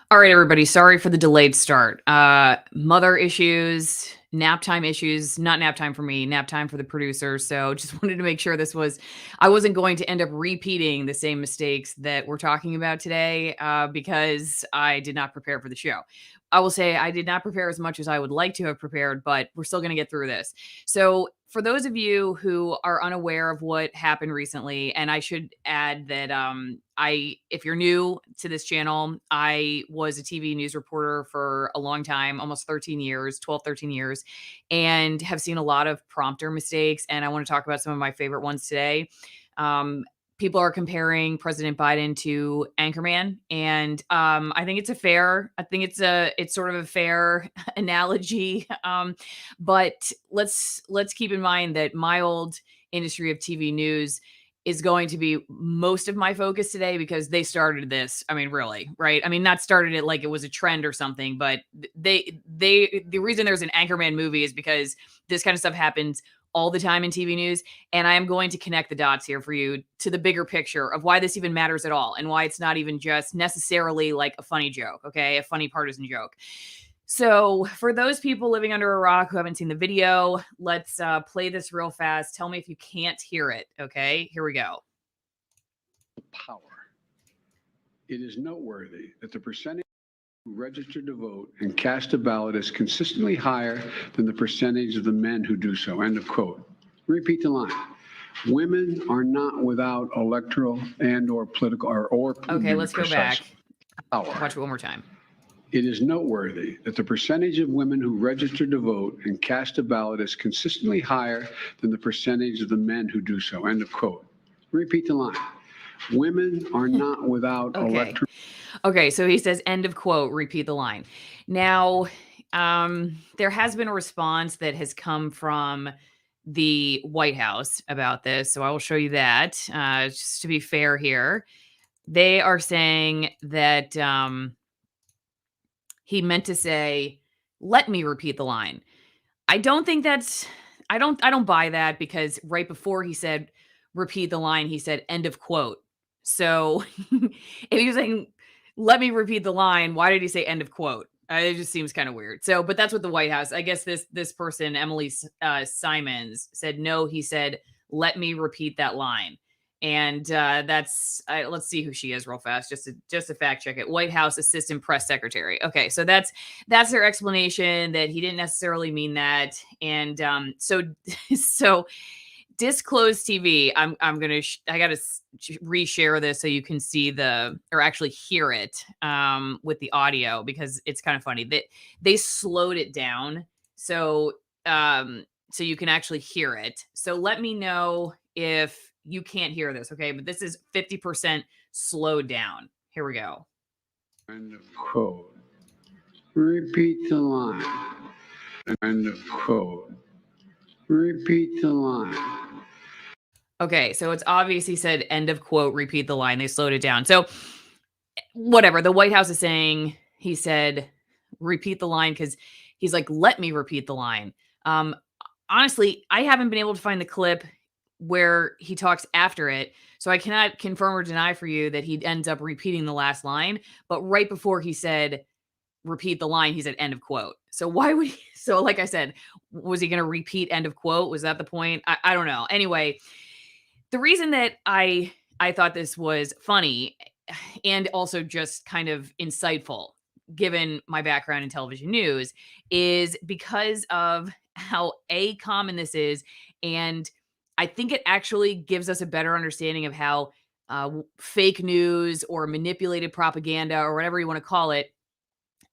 All right, everybody. Sorry for the delayed start. Mother issues, nap time issues, not nap time for me, nap time for the producer. So just wanted to make sure I wasn't going to end up repeating the same mistakes that we're talking about today because I did not prepare for the show. I will say I did not prepare as much as I would like to have prepared, but we're still going to get through this. So, for those of you who are unaware of what happened recently, and I should add that if you're new to this channel, I was a TV news reporter for a long time, almost 13 years, 12, 13 years, and have seen a lot of prompter mistakes. And I want to talk about some of my favorite ones today. Um, People are comparing President Biden to Anchorman, and I think it's sort of a fair analogy. But let's keep in mind that my old industry of TV news is going to be most of my focus today because they started this. I mean, really, right? I mean, not started it like it was a trend or something, but the reason there's an Anchorman movie is because this kind of stuff happens all the time in TV news. And I am going to connect the dots here for you to the bigger picture of why this even matters at all and why it's not even just necessarily like a funny joke, okay? A funny partisan joke. So, for those people living under a rock who haven't seen the video, let's play this real fast. Tell me if you can't hear it, okay? Here we go. Power. It is noteworthy that the percentage who registered to vote and cast a ballot is consistently higher than the percentage of the men who do so. End of quote. Repeat the line. Women are not without electoral and or political or okay, let's go back. Power. Watch it one more time. It is noteworthy that the percentage of women who registered to vote and cast a ballot is consistently higher than the percentage of the men who do so. End of quote. Repeat the line. Women are not without electoral. Okay, so he says, end of quote, repeat the line. Now, there has been a response that has come from the White House about this. So I will show you that. Just to be fair here, they are saying that he meant to say, let me repeat the line. I don't think I don't buy that because right before he said repeat the line, he said end of quote. So if he was saying let me repeat the line, why did he say end of quote? It just seems kind of weird. So, but that's what the White House, I guess this person, Emily Simons, said no. He said let me repeat that line. And let's see who she is real fast, just to fact check it. White House Assistant Press Secretary. Okay, so that's their explanation that he didn't necessarily mean that. And so Disclosed TV. I gotta reshare this so you can see or actually hear it with the audio because it's kind of funny that they slowed it down so so you can actually hear it. So let me know if you can't hear this, okay? But this is 50% slowed down. Here we go. End of quote. Repeat the line. End of quote. Repeat the line. Okay, so it's obvious he said end of quote, repeat the line. They slowed it down. So whatever. The White House is saying he said repeat the line because he's like, let me repeat the line. Honestly, I haven't been able to find the clip where he talks after it. So I cannot confirm or deny for you that he ends up repeating the last line. But right before he said repeat the line, he said end of quote. So why would he? So like I said, was he going to repeat end of quote? Was that the point? I don't know. Anyway, the reason that I thought this was funny and also just kind of insightful, given my background in television news, is because of how common this is. And I think it actually gives us a better understanding of how fake news or manipulated propaganda or whatever you want to call it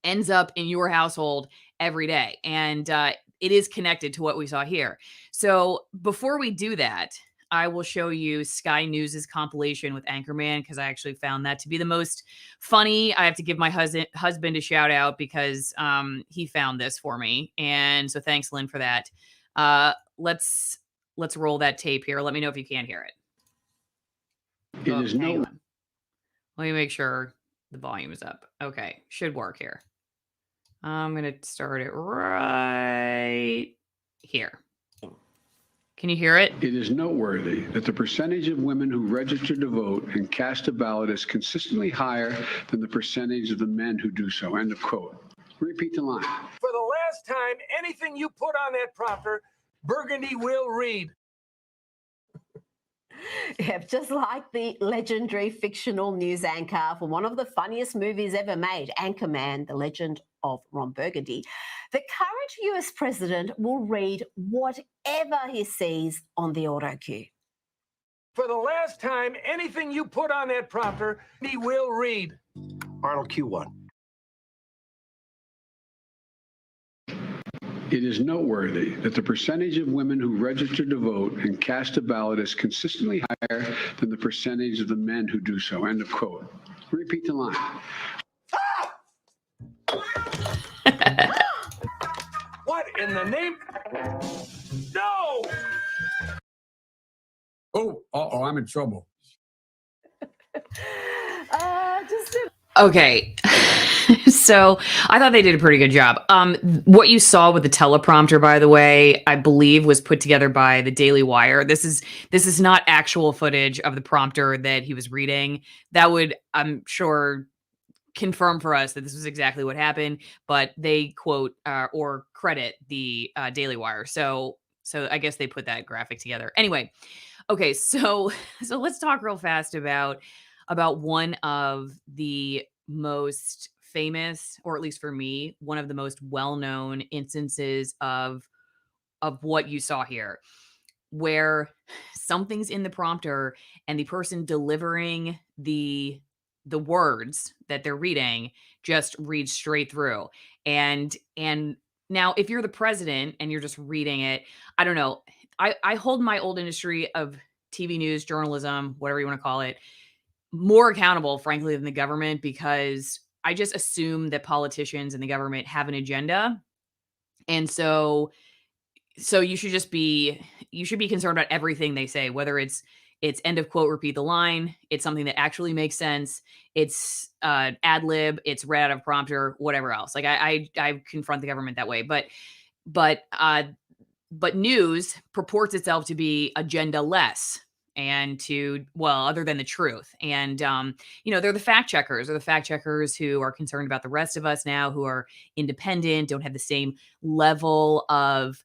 ends up in your household every day. And it is connected to what we saw here. So before we do that, I will show you Sky News's compilation with Anchorman because I actually found that to be the most funny. I have to give my husband a shout out because he found this for me. And so thanks, Lynn, for that. Let's roll that tape here. Let me know if you can't hear it. Hang on. Let me make sure the volume is up. Okay, should work here. I'm going to start it right here. Can you hear it? It is noteworthy that the percentage of women who register to vote and cast a ballot is consistently higher than the percentage of the men who do so. End of quote. Repeat the line. For the last time, anything you put on that prompter, Burgundy will read. Yep, just like the legendary fictional news anchor for one of the funniest movies ever made, Anchorman, The Legend of Ron Burgundy, the current US president will read whatever he sees on the auto cue. For the last time, anything you put on that prompter, he will read. Arnold Q1. It is noteworthy that the percentage of women who register to vote and cast a ballot is consistently higher than the percentage of the men who do so. End of quote. Repeat the line. What in the name? No! Oh, I'm in trouble. Okay. So I thought they did a pretty good job. What you saw with the teleprompter, by the way, I believe was put together by the Daily Wire. This is not actual footage of the prompter that he was reading. That would, I'm sure, confirm for us that this was exactly what happened, but they quote or credit the Daily Wire. So I guess they put that graphic together. Anyway, okay, so let's talk real fast about one of the most famous, or at least for me, one of the most well-known instances of what you saw here, where something's in the prompter and the person delivering the words that they're reading just reads straight through. And now if you're the president and you're just reading it, I don't know. I hold my old industry of TV news, journalism, whatever you want to call it, more accountable, frankly, than the government, because I just assume that politicians and the government have an agenda. And so you should be concerned about everything they say, whether it's end of quote, repeat the line, it's something that actually makes sense, it's ad lib, it's read out of prompter, whatever else. Like I confront the government that way, but news purports itself to be agenda less, and other than the truth. And, they're the fact checkers, or the fact checkers who are concerned about the rest of us now, who are independent, don't have the same level of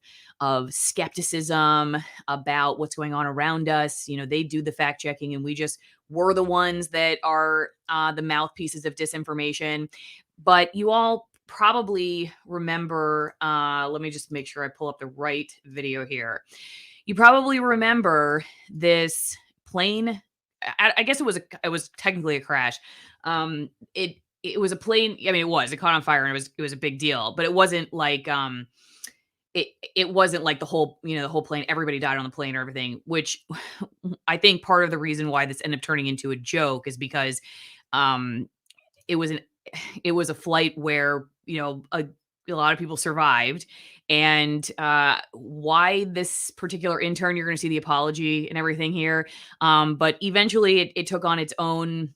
skepticism about what's going on around us. They do the fact checking, and we're the ones that are the mouthpieces of disinformation. But you all probably remember, let me just make sure I pull up the right video here. You probably remember this plane. I guess it was technically a crash. It was a plane. I mean, it caught on fire, and it was a big deal, but it wasn't like, it wasn't like the whole plane, everybody died on the plane or everything, which I think part of the reason why this ended up turning into a joke is because, it was a flight where, a lot of people survived. And why this particular intern, you're going to see the apology and everything here. But eventually it took on its own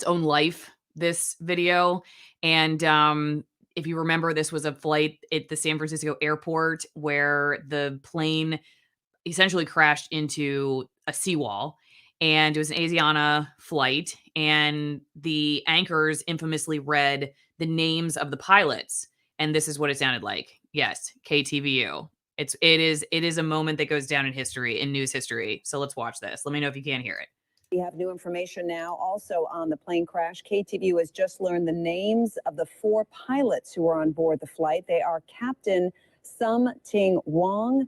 life, this video. And if you remember, this was a flight at the San Francisco airport where the plane essentially crashed into a seawall. And it was an Asiana flight. And the anchors infamously read the names of the pilots. And this is what it sounded like. Yes, KTVU. It is a moment that goes down in history, in news history. So let's watch this. Let me know if you can hear it. We have new information now also on the plane crash. KTVU has just learned the names of the 4 pilots who were on board the flight. They are Captain Sum Ting Wong,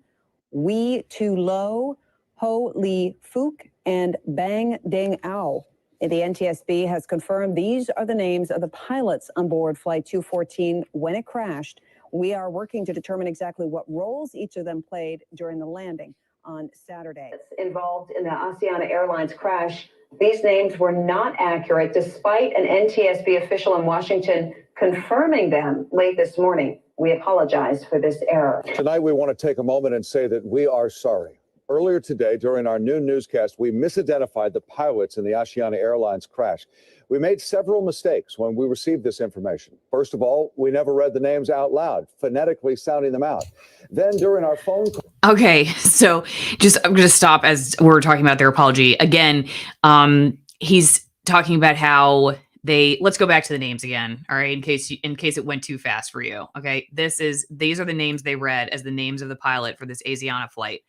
Wee Tu Lo, Ho Li Fook, and Bang Ding Ao. The NTSB has confirmed these are the names of the pilots on board Flight 214 when it crashed. We are working to determine exactly what roles each of them played during the landing on Saturday. Involved in the Asiana Airlines crash, these names were not accurate, despite an NTSB official in Washington confirming them late this morning. We apologize for this error. Tonight, we want to take a moment and say that we are sorry. Earlier today, during our noon newscast, we misidentified the pilots in the Asiana Airlines crash. We made several mistakes when we received this information. First of all, we never read the names out loud, phonetically sounding them out. Then during our phone call. Okay, so I'm going to stop as we're talking about their apology. Again, he's talking about how let's go back to the names again. All right, in case it went too fast for you. Okay, these are the names they read as the names of the pilot for this Asiana flight.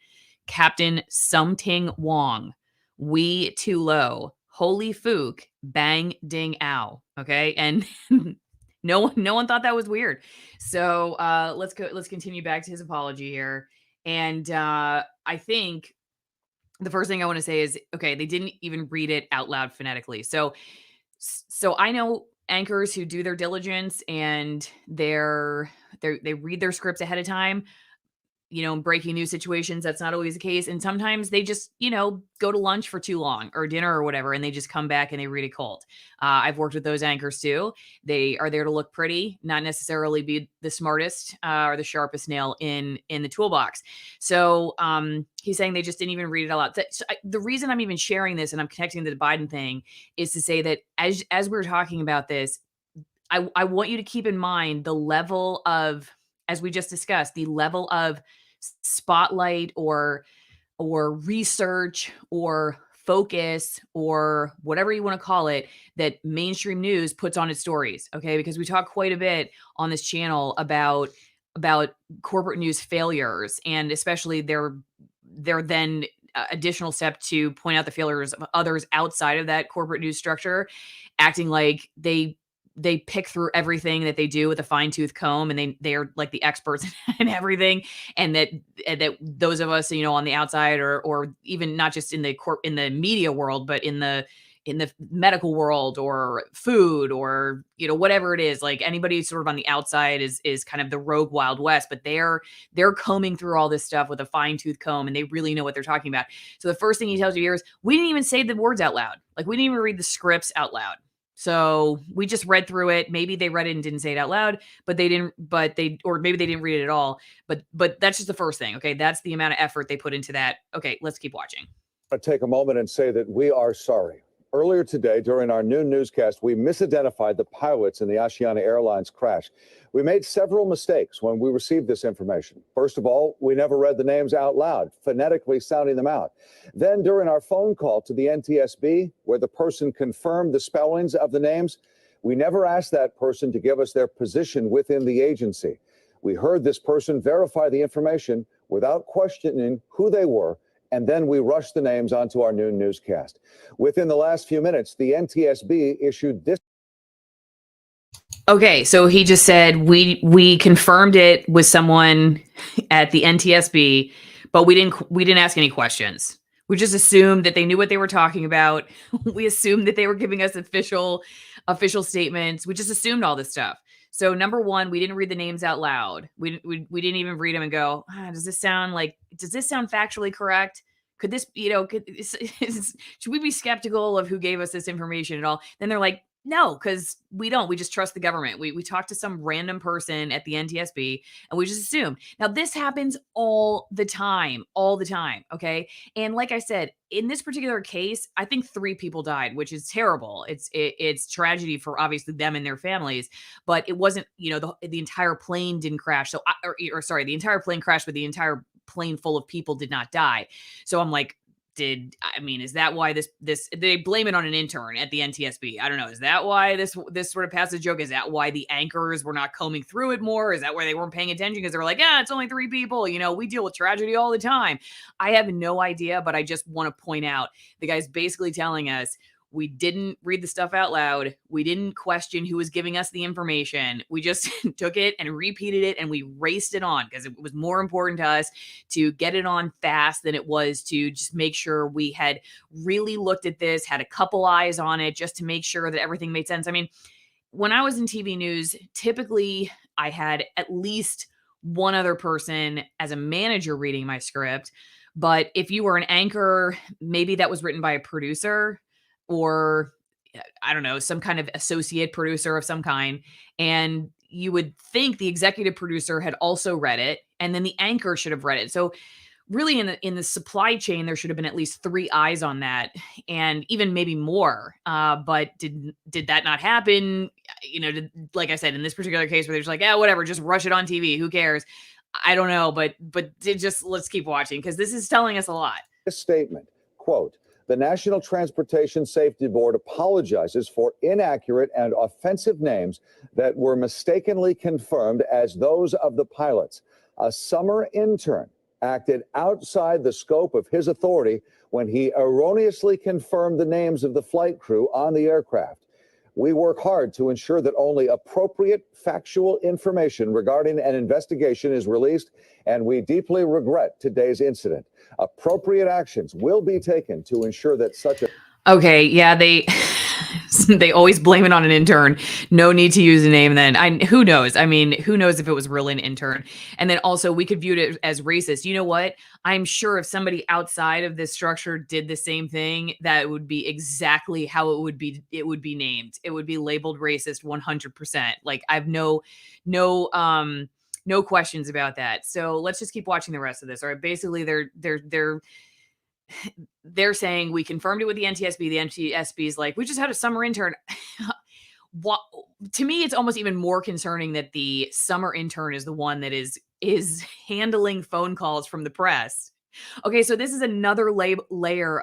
Captain Something Wong, Wee Too Low, Holy Fook, Bang Ding Ow. Okay, and no one thought that was weird. So let's continue back to his apology here. And I think the first thing I want to say is, okay, they didn't even read it out loud phonetically. So I know anchors who do their diligence and they read their scripts ahead of time. In breaking news situations, that's not always the case. And sometimes they just, go to lunch for too long or dinner or whatever, and they just come back and they read it cold. I've worked with those anchors too. They are there to look pretty, not necessarily be the smartest or the sharpest nail in the toolbox. So he's saying they just didn't even read it out loud. The reason I'm even sharing this and I'm connecting to the Biden thing is to say that as we're talking about this, I want you to keep in mind the level of, as we just discussed, the level of spotlight or research or focus or whatever you want to call it that mainstream news puts on its stories. Okay, because we talk quite a bit on this channel about corporate news failures, and especially their then additional step to point out the failures of others outside of that corporate news structure, acting like they pick through everything that they do with a fine-tooth comb, and they are like the experts in everything. And that those of us, on the outside or even not just in the media world, but in the medical world or food or, whatever it is, like anybody sort of on the outside is kind of the rogue Wild West, but they're combing through all this stuff with a fine-tooth comb and they really know what they're talking about. So the first thing he tells you here is, we didn't even say the words out loud. Like, we didn't even read the scripts out loud. So we just read through it. Maybe they read it and didn't say it out loud, or maybe they didn't read it at all. But that's just the first thing. Okay. That's the amount of effort they put into that. Okay. Let's keep watching. I'll take a moment and say that we are sorry. Earlier today, during our noon newscast, we misidentified the pilots in the Asiana Airlines crash. We made several mistakes when we received this information. First of all, we never read the names out loud, phonetically sounding them out. Then during our phone call to the NTSB, where the person confirmed the spellings of the names, we never asked that person to give us their position within the agency. We heard this person verify the information without questioning who they were, and then we rushed the names onto our noon newscast. Within the last few minutes, the NTSB issued this. Okay, so he just said we confirmed it with someone at the NTSB, but we didn't ask any questions. We just assumed that they knew what they were talking about. We assumed that they were giving us official statements. We just assumed all this stuff. So number one, we didn't read the names out loud. We didn't even read them and go, does this sound factually correct? Could this, should we be skeptical of who gave us this information at all? Then they're like, no, because we don't. We just trust the government. We talked to some random person at the NTSB and we just assume. Now, this happens all the time. Okay. And like I said, in this particular case, I think 3 people died, which is terrible. It's tragedy for obviously them and their families, but it wasn't, the entire plane didn't crash. So, the entire plane crashed, but the entire plane full of people did not die. So I'm like, is that why this they blame it on an intern at the NTSB? I don't know. Is that why this sort of passage joke? Is that why the anchors were not combing through it more? Is that why they weren't paying attention? Because they were like, it's only 3 people. We deal with tragedy all the time. I have no idea, but I just want to point out the guy's basically telling us we didn't read the stuff out loud. We didn't question who was giving us the information. We just took it and repeated it and we raced it on because it was more important to us to get it on fast than it was to just make sure we had really looked at this, had a couple eyes on it just to make sure that everything made sense. I mean, when I was in TV news, typically I had at least one other person as a manager reading my script. But if you were an anchor, maybe that was written by a producer, or I don't know, some kind of associate producer of some kind. And you would think the executive producer had also read it, and then the anchor should have read it. So really in the supply chain, there should have been at least 3 eyes on that, and even maybe more. But did that not happen? Like I said, in this particular case where they're just like, yeah, whatever, just rush it on TV. Who cares? I don't know, but let's keep watching because this is telling us a lot. This statement, quote, the National Transportation Safety Board apologizes for inaccurate and offensive names that were mistakenly confirmed as those of the pilots. A summer intern acted outside the scope of his authority when he erroneously confirmed the names of the flight crew on the aircraft. We work hard to ensure that only appropriate factual information regarding an investigation is released, and we deeply regret today's incident. Appropriate actions will be taken to ensure that such a... Okay, yeah, they always blame it on an intern. No need to use a name then. Who knows? I mean, who knows if it was really an intern? And then also we could view it as racist. You know what? I'm sure if somebody outside of this structure did the same thing, that would be exactly how it would be named. It would be labeled racist 100%. Like I've no questions about that. So let's just keep watching the rest of this. All right. Basically they're saying we confirmed it with the NTSB. The NTSB is like, we just had a summer intern. What, to me, it's almost even more concerning that the summer intern is the one that is handling phone calls from the press. Okay, so this is another layer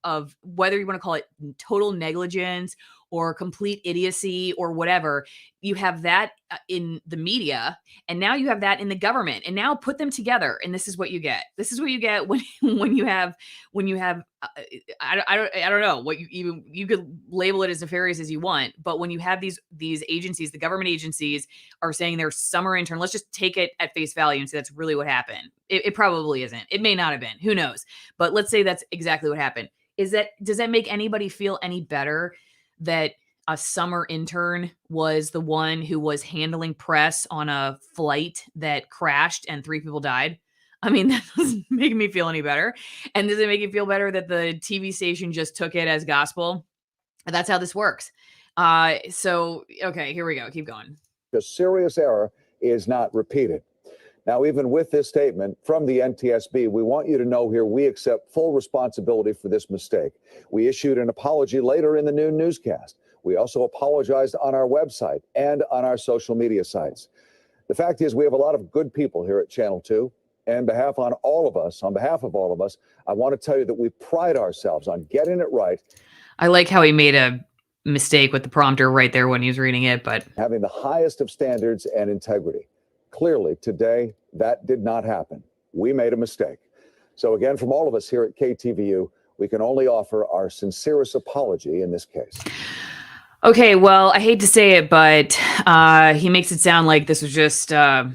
of whether you want to call it total negligence or complete idiocy or whatever. You have that in the media, and now you have that in the government, and now put them together, and this is what you get. This is what you get when you have I don't know what you could label it as nefarious as you want, but when you have these agencies, the government agencies are saying they're summer intern. Let's just take it at face value and say that's really what happened. It probably isn't. It may not have been. Who knows? But let's say that's exactly what happened. Does that make anybody feel any better that a summer intern was the one who was handling press on a flight that crashed and 3 people died? I mean, that doesn't make me feel any better. And does it make you feel better that the TV station just took it as gospel? That's how this works. So, okay, here we go. Keep going. A serious error is not repeated. Now, even with this statement from the NTSB, we want you to know here we accept full responsibility for this mistake. We issued an apology later in the noon newscast. We also apologized on our website and on our social media sites. The fact is, we have a lot of good people here at Channel 2. And on behalf of all of us, I want to tell you that we pride ourselves on getting it right. I like how he made a mistake with the prompter right there when he was reading it, but having the highest of standards and integrity. Clearly, today, that did not happen. We made a mistake. So again, from all of us here at KTVU, we can only offer our sincerest apology in this case. Okay, well, I hate to say it, but he makes it sound like this was just rare.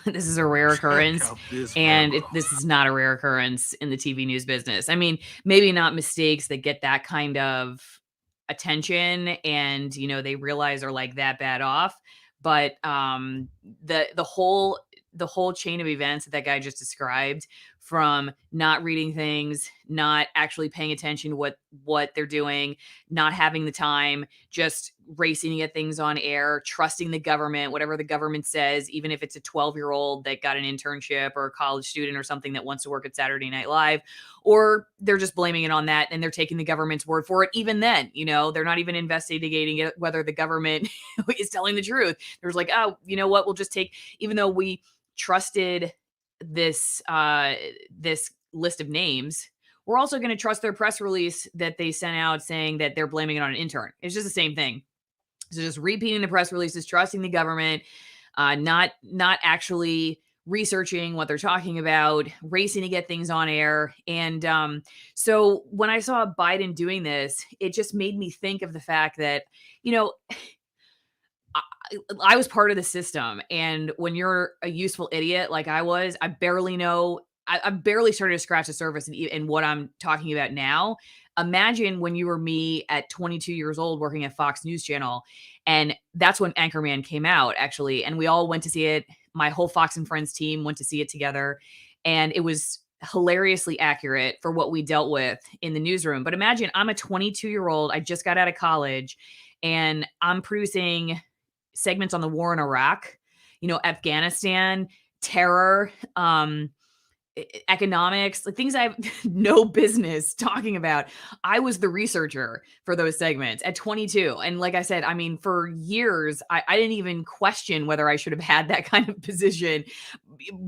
This is a rare occurrence, and this is not a rare occurrence in the TV news business. I mean, maybe not mistakes that get that kind of attention and, they realize are like that bad off, but the whole chain of events that guy just described, from not reading things, not actually paying attention to what they're doing, not having the time, just racing to get things on air, trusting the government, whatever the government says, even if it's a 12-year-old that got an internship or a college student or something that wants to work at Saturday Night Live, or they're just blaming it on that and they're taking the government's word for it. Even then, they're not even investigating it, whether the government is telling the truth. There's like, oh, you know what? We'll just take, even though we trusted this list of names, we're also going to trust their press release that they sent out saying that they're blaming it on an intern. It's just the same thing. So just repeating the press releases, trusting the government, not actually researching what they're talking about, racing to get things on air. And so when I saw Biden doing this, it just made me think of the fact that, I was part of the system. And when you're a useful idiot like I was, I barely know. I barely started to scratch the surface in what I'm talking about now. Imagine when you were me at 22 years old working at Fox News Channel. And that's when Anchorman came out, actually. And we all went to see it. My whole Fox and Friends team went to see it together. And it was hilariously accurate for what we dealt with in the newsroom. But imagine I'm a 22-year-old. I just got out of college and I'm producing segments on the war in Iraq, Afghanistan, terror, economics, like things I have no business talking about. I was the researcher for those segments at 22. And like I said, I mean, for years, I didn't even question whether I should have had that kind of position.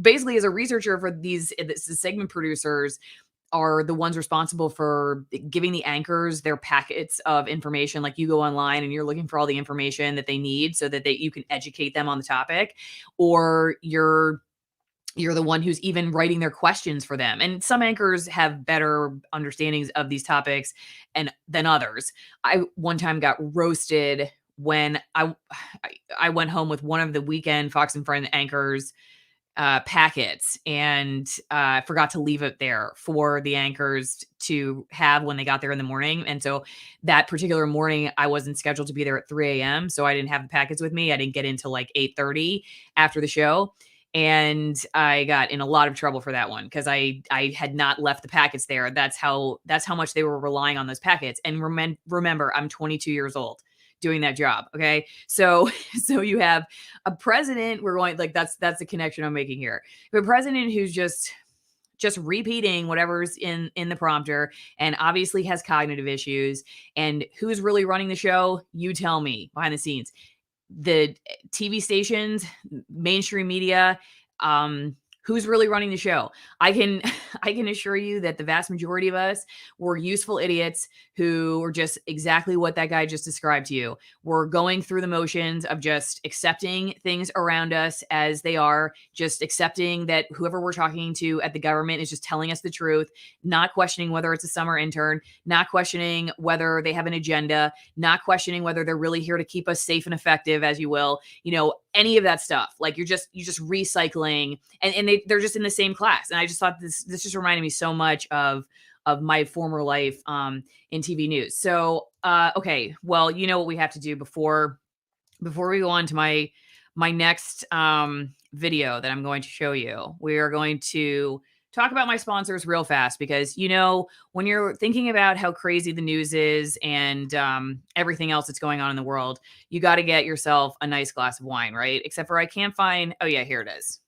Basically, as a researcher for these segment producers, are the ones responsible for giving the anchors their packets of information. Like you go online and you're looking for all the information that they need so that you can educate them on the topic, or you're the one who's even writing their questions for them. And some anchors have better understandings of these topics than others. I one time got roasted when I went home with one of the weekend Fox and Friends anchors packets and forgot to leave it there for the anchors to have when they got there in the morning. And so that particular morning, I wasn't scheduled to be there at 3 a.m. So I didn't have the packets with me. I didn't get into like 8:30 after the show. And I got in a lot of trouble for that one because I had not left the packets there. That's how much they were relying on those packets. And remember, I'm 22 years old doing that job. Okay. So you have a president, we're going like, that's the connection I'm making here. You have a president who's just repeating whatever's in the prompter and obviously has cognitive issues. And who's really running the show? You tell me behind the scenes. The TV stations, mainstream media, who's really running the show? I can assure you that the vast majority of us were useful idiots who were just exactly what that guy just described to you. We're going through the motions of just accepting things around us as they are, just accepting that whoever we're talking to at the government is just telling us the truth, not questioning whether it's a summer intern, not questioning whether they have an agenda, not questioning whether they're really here to keep us safe and effective, as you will, any of that stuff. Like you're just recycling and they're just in the same class. And I just thought this just reminded me so much of my former life in TV news. So, okay, well, you know what we have to do before we go on to my next video that I'm going to show you. We are going to talk about my sponsors real fast because, when you're thinking about how crazy the news is and everything else that's going on in the world, you got to get yourself a nice glass of wine, right? Except for I can't find, oh yeah, here it is.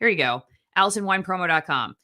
Here you go, AllisonWinePromo.com,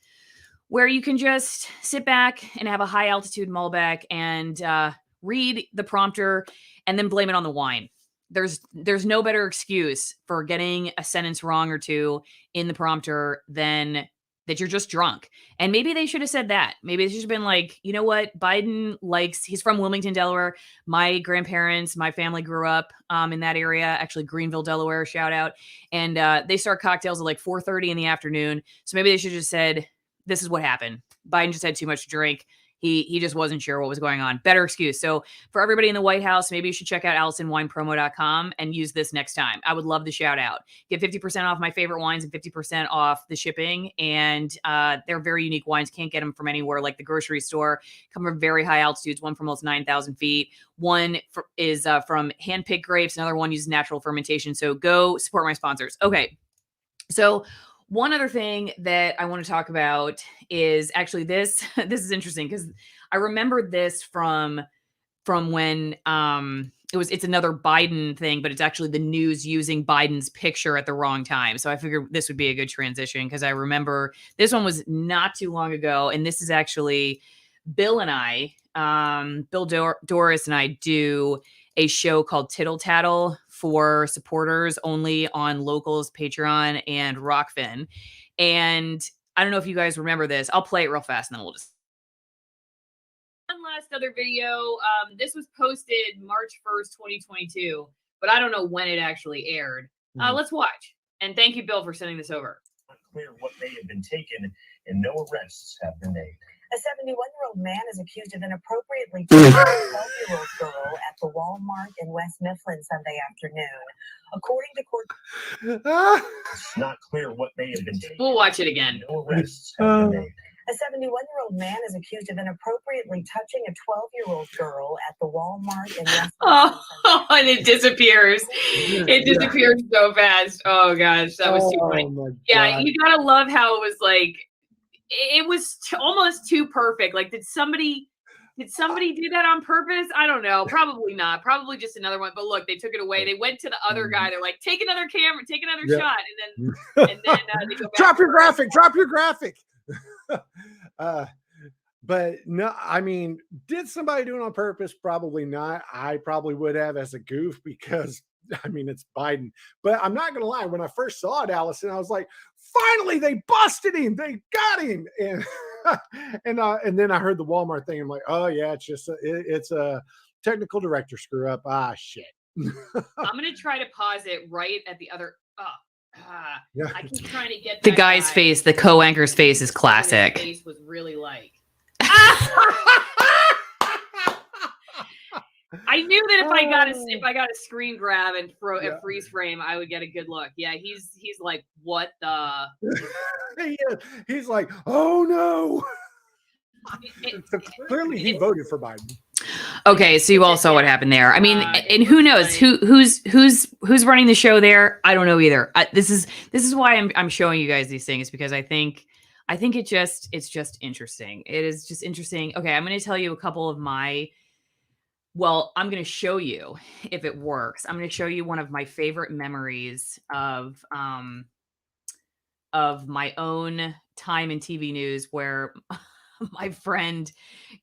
where you can just sit back and have a high altitude Malbec and read the prompter and then blame it on the wine. There's no better excuse for getting a sentence wrong or two in the prompter than that you're just drunk. And maybe they should have said that. Maybe they should have been like, you know what? Biden he's from Wilmington, Delaware. My grandparents, my family grew up in that area, actually Greenville, Delaware, shout out. And they start cocktails at like 4:30 in the afternoon. So maybe they should have just said, this is what happened. Biden just had too much to drink. He just wasn't sure what was going on. Better excuse. So for everybody in the White House, maybe you should check out AllisonWinePromo.com and use this next time. I would love the shout out. Get 50% off my favorite wines and 50% off the shipping. And they're very unique wines. Can't get them from anywhere like the grocery store. Come from very high altitudes. One from almost 9,000 feet. One is from hand-picked grapes. Another one uses natural fermentation. So go support my sponsors. Okay. So one other thing that I want to talk about is actually this. This is interesting because I remember this from when it's another Biden thing, but it's actually the news using Biden's picture at the wrong time. So I figured this would be a good transition because I remember this one was not too long ago, and this is actually Bill and I, Doris and I do a show called Tittle Tattle for supporters only on Locals, Patreon, and ROKFIN. And I don't know if you guys remember this. I'll play it real fast and then we'll just... One last other video. This was posted March 1st, 2022, but I don't know when it actually aired. Let's watch. And thank you, Bill, for sending this over. Unclear what may have been taken and no arrests have been made. A 71-year-old man is accused of inappropriately touching a 12-year-old girl at the Walmart in West Mifflin Sunday afternoon. According to court, It's not clear what may have been taken. We'll watch it again. No arrests have been made. a 71-year-old man is accused of inappropriately touching a 12-year-old girl at the Walmart in West Mifflin. Oh, and it disappears. It disappears so fast. Oh gosh, that was too funny. Yeah, you gotta love how it was like. It was almost too perfect. Like, did somebody Did somebody do that on purpose? I don't know. Probably not. Probably just another one. But look, they took it away. They went to the other guy. They're like, take another camera, take another shot, and then they go back. Drop your graphic. Drop your graphic. But no, I mean, did somebody do it on purpose? Probably not. I probably would have as a goof because, I mean, it's Biden. But I'm not going to lie. When I first saw it, Allison, I was like, finally, they busted him. They got him. And and then I heard the Walmart thing. I'm like, oh, yeah, it's a technical director screw up. Ah, shit. I'm going to try to pause it right at the other. Yeah. I keep trying to get the that guy's guy. face. The co-anchor's face is classic. His face was really like. I knew that if I got a screen grab and a freeze frame, I would get a good look. Yeah, he's like, what the? He's like, oh no. So clearly, he voted for Biden. Okay, so you all saw what happened there. I mean, and who knows who's running the show there? I don't know either. This is why I'm showing you guys these things, because I think it's just interesting. It is just interesting. Okay, I'm going to tell you a couple of I'm going to show you if it works. I'm going to show you one of my favorite memories of my own time in TV news, where my friend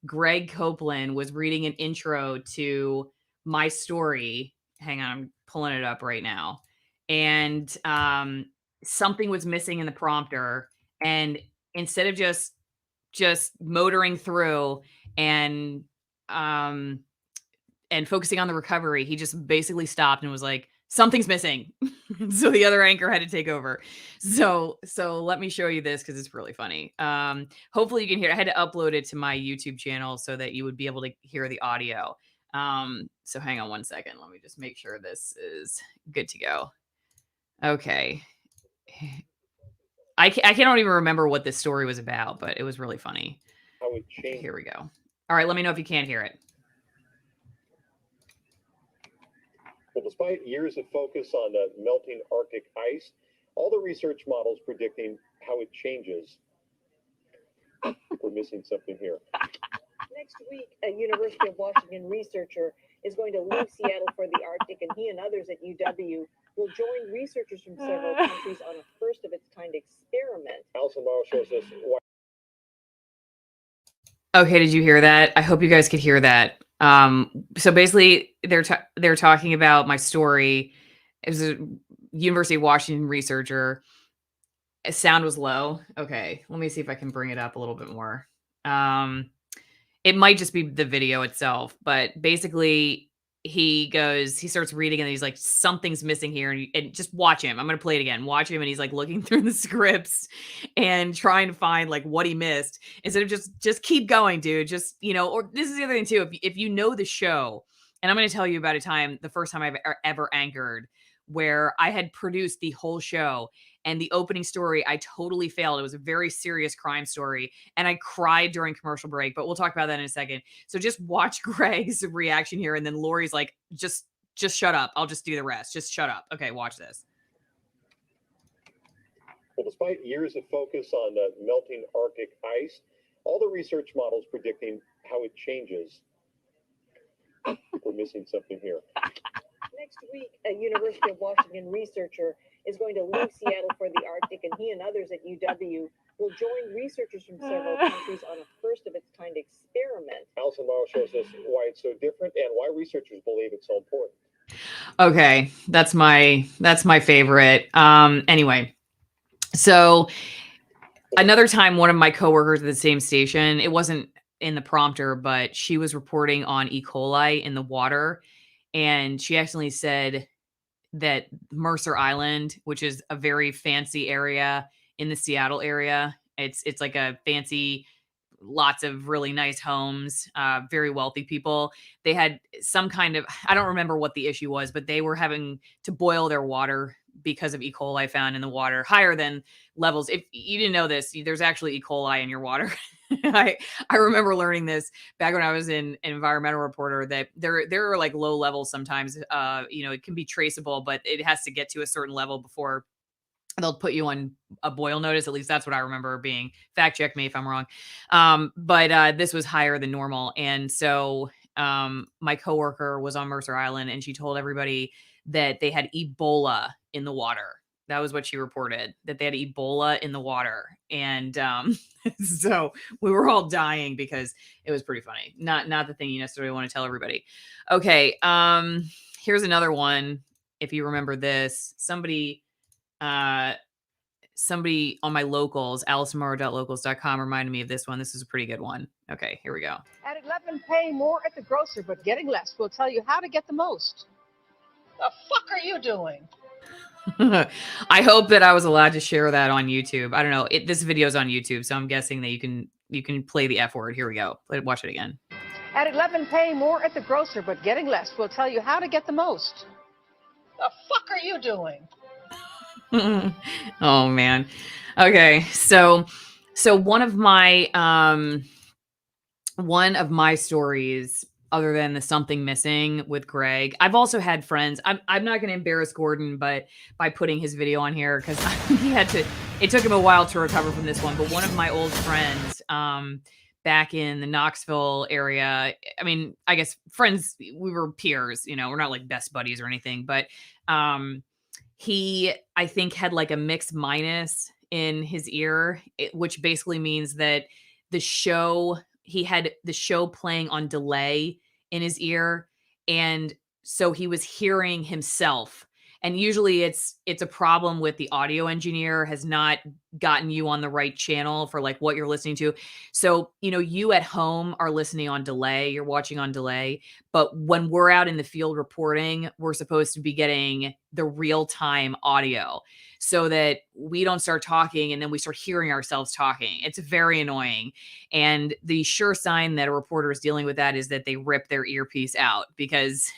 Greg Copeland was reading an intro to my story. Hang on, I'm pulling it up right now. And something was missing in the prompter. And instead of just motoring through and focusing on the recovery, he just basically stopped and was like, something's missing. So the other anchor had to take over. So let me show you this, because it's really funny. Hopefully you can hear it. I had to upload it to my YouTube channel so that you would be able to hear the audio. So hang on one second. Let me just make sure this is good to go. Okay. I can't even remember what this story was about, but it was really funny. Okay, here we go. All right, let me know if you can't hear it. Well, despite years of focus on melting Arctic ice, all the research models predicting how it changes. We're missing something here. Next week, a University of Washington researcher is going to leave Seattle for the Arctic, and he and others at UW will join researchers from several countries on a first-of-its-kind experiment. Alison Morrow shows us why. Okay, did you hear that? I hope you guys could hear that. So basically, they're talking about my story. It was a University of Washington researcher. Sound was low. Okay, let me see if I can bring it up a little bit more. It might just be the video itself, but basically he starts reading and he's like, something's missing here. And just watch him. I'm going to play it again. Watch him. And he's like looking through the scripts and trying to find like what he missed instead of just keep going, dude. Just, or this is the other thing too. If you know the show, and I'm going to tell you about the first time I've ever anchored, where I had produced the whole show, and the opening story, I totally failed. It was a very serious crime story, and I cried during commercial break, but we'll talk about that in a second. So just watch Greg's reaction here, and then Lori's like, just shut up. I'll just do the rest. Just shut up. Okay, watch this. Well, despite years of focus on melting Arctic ice, all the research models predicting how it changes. We're missing something here. Next week, a University of Washington researcher is going to leave Seattle for the Arctic, and he and others at UW will join researchers from several countries on a first-of-its-kind experiment. Alison Morrow shows us why it's so different and why researchers believe it's so important. Okay, that's my favorite. Anyway, so another time, one of my coworkers at the same station, it wasn't in the prompter, but she was reporting on E. coli in the water. And she actually said that Mercer Island, which is a very fancy area in the Seattle area, it's like a fancy, lots of really nice homes, very wealthy people. They had some kind of, I don't remember what the issue was, but they were having to boil their water because of E. coli found in the water, higher than levels. If you didn't know this, there's actually E. coli in your water. I remember learning this back when I was an environmental reporter, that there are like low levels sometimes. It can be traceable, but it has to get to a certain level before they'll put you on a boil notice. At least that's what I remember being. Fact check me if I'm wrong. But this was higher than normal. And so my coworker was on Mercer Island and she told everybody that they had Ebola in the water. That was what she reported, that they had Ebola in the water. And so we were all dying because it was pretty funny. Not the thing you necessarily want to tell everybody. Okay. Here's another one. If you remember this, somebody on my locals, AlisonMorrow.locals.com reminded me of this one. This is a pretty good one. Okay, here we go. At 11, paying more at the grocer, but getting less. We'll tell you how to get the most. The fuck are you doing? I hope that I was allowed to share that on YouTube. I don't know. This video is on YouTube, so I'm guessing that you can play the F word. Here we go. Watch it again. At 11, paying more at the grocer, but getting less. We'll tell you how to get the most. The fuck are you doing? Oh man. Okay. So one of my stories, other than the something missing with Greg, I've also had friends. I'm not going to embarrass Gordon, but by putting his video on here, because it took him a while to recover from this one. But one of my old friends, back in the Knoxville area, I mean, I guess friends, we were peers, we're not like best buddies or anything, but he, I think, had like a mixed minus in his ear, which basically means that he had the show playing on delay in his ear. And so he was hearing himself. And usually it's a problem with the audio engineer has not gotten you on the right channel for like what you're listening to. So, you at home are listening on delay, you're watching on delay. But when we're out in the field reporting, we're supposed to be getting the real-time audio so that we don't start talking and then we start hearing ourselves talking. It's very annoying. And the sure sign that a reporter is dealing with that is that they rip their earpiece out because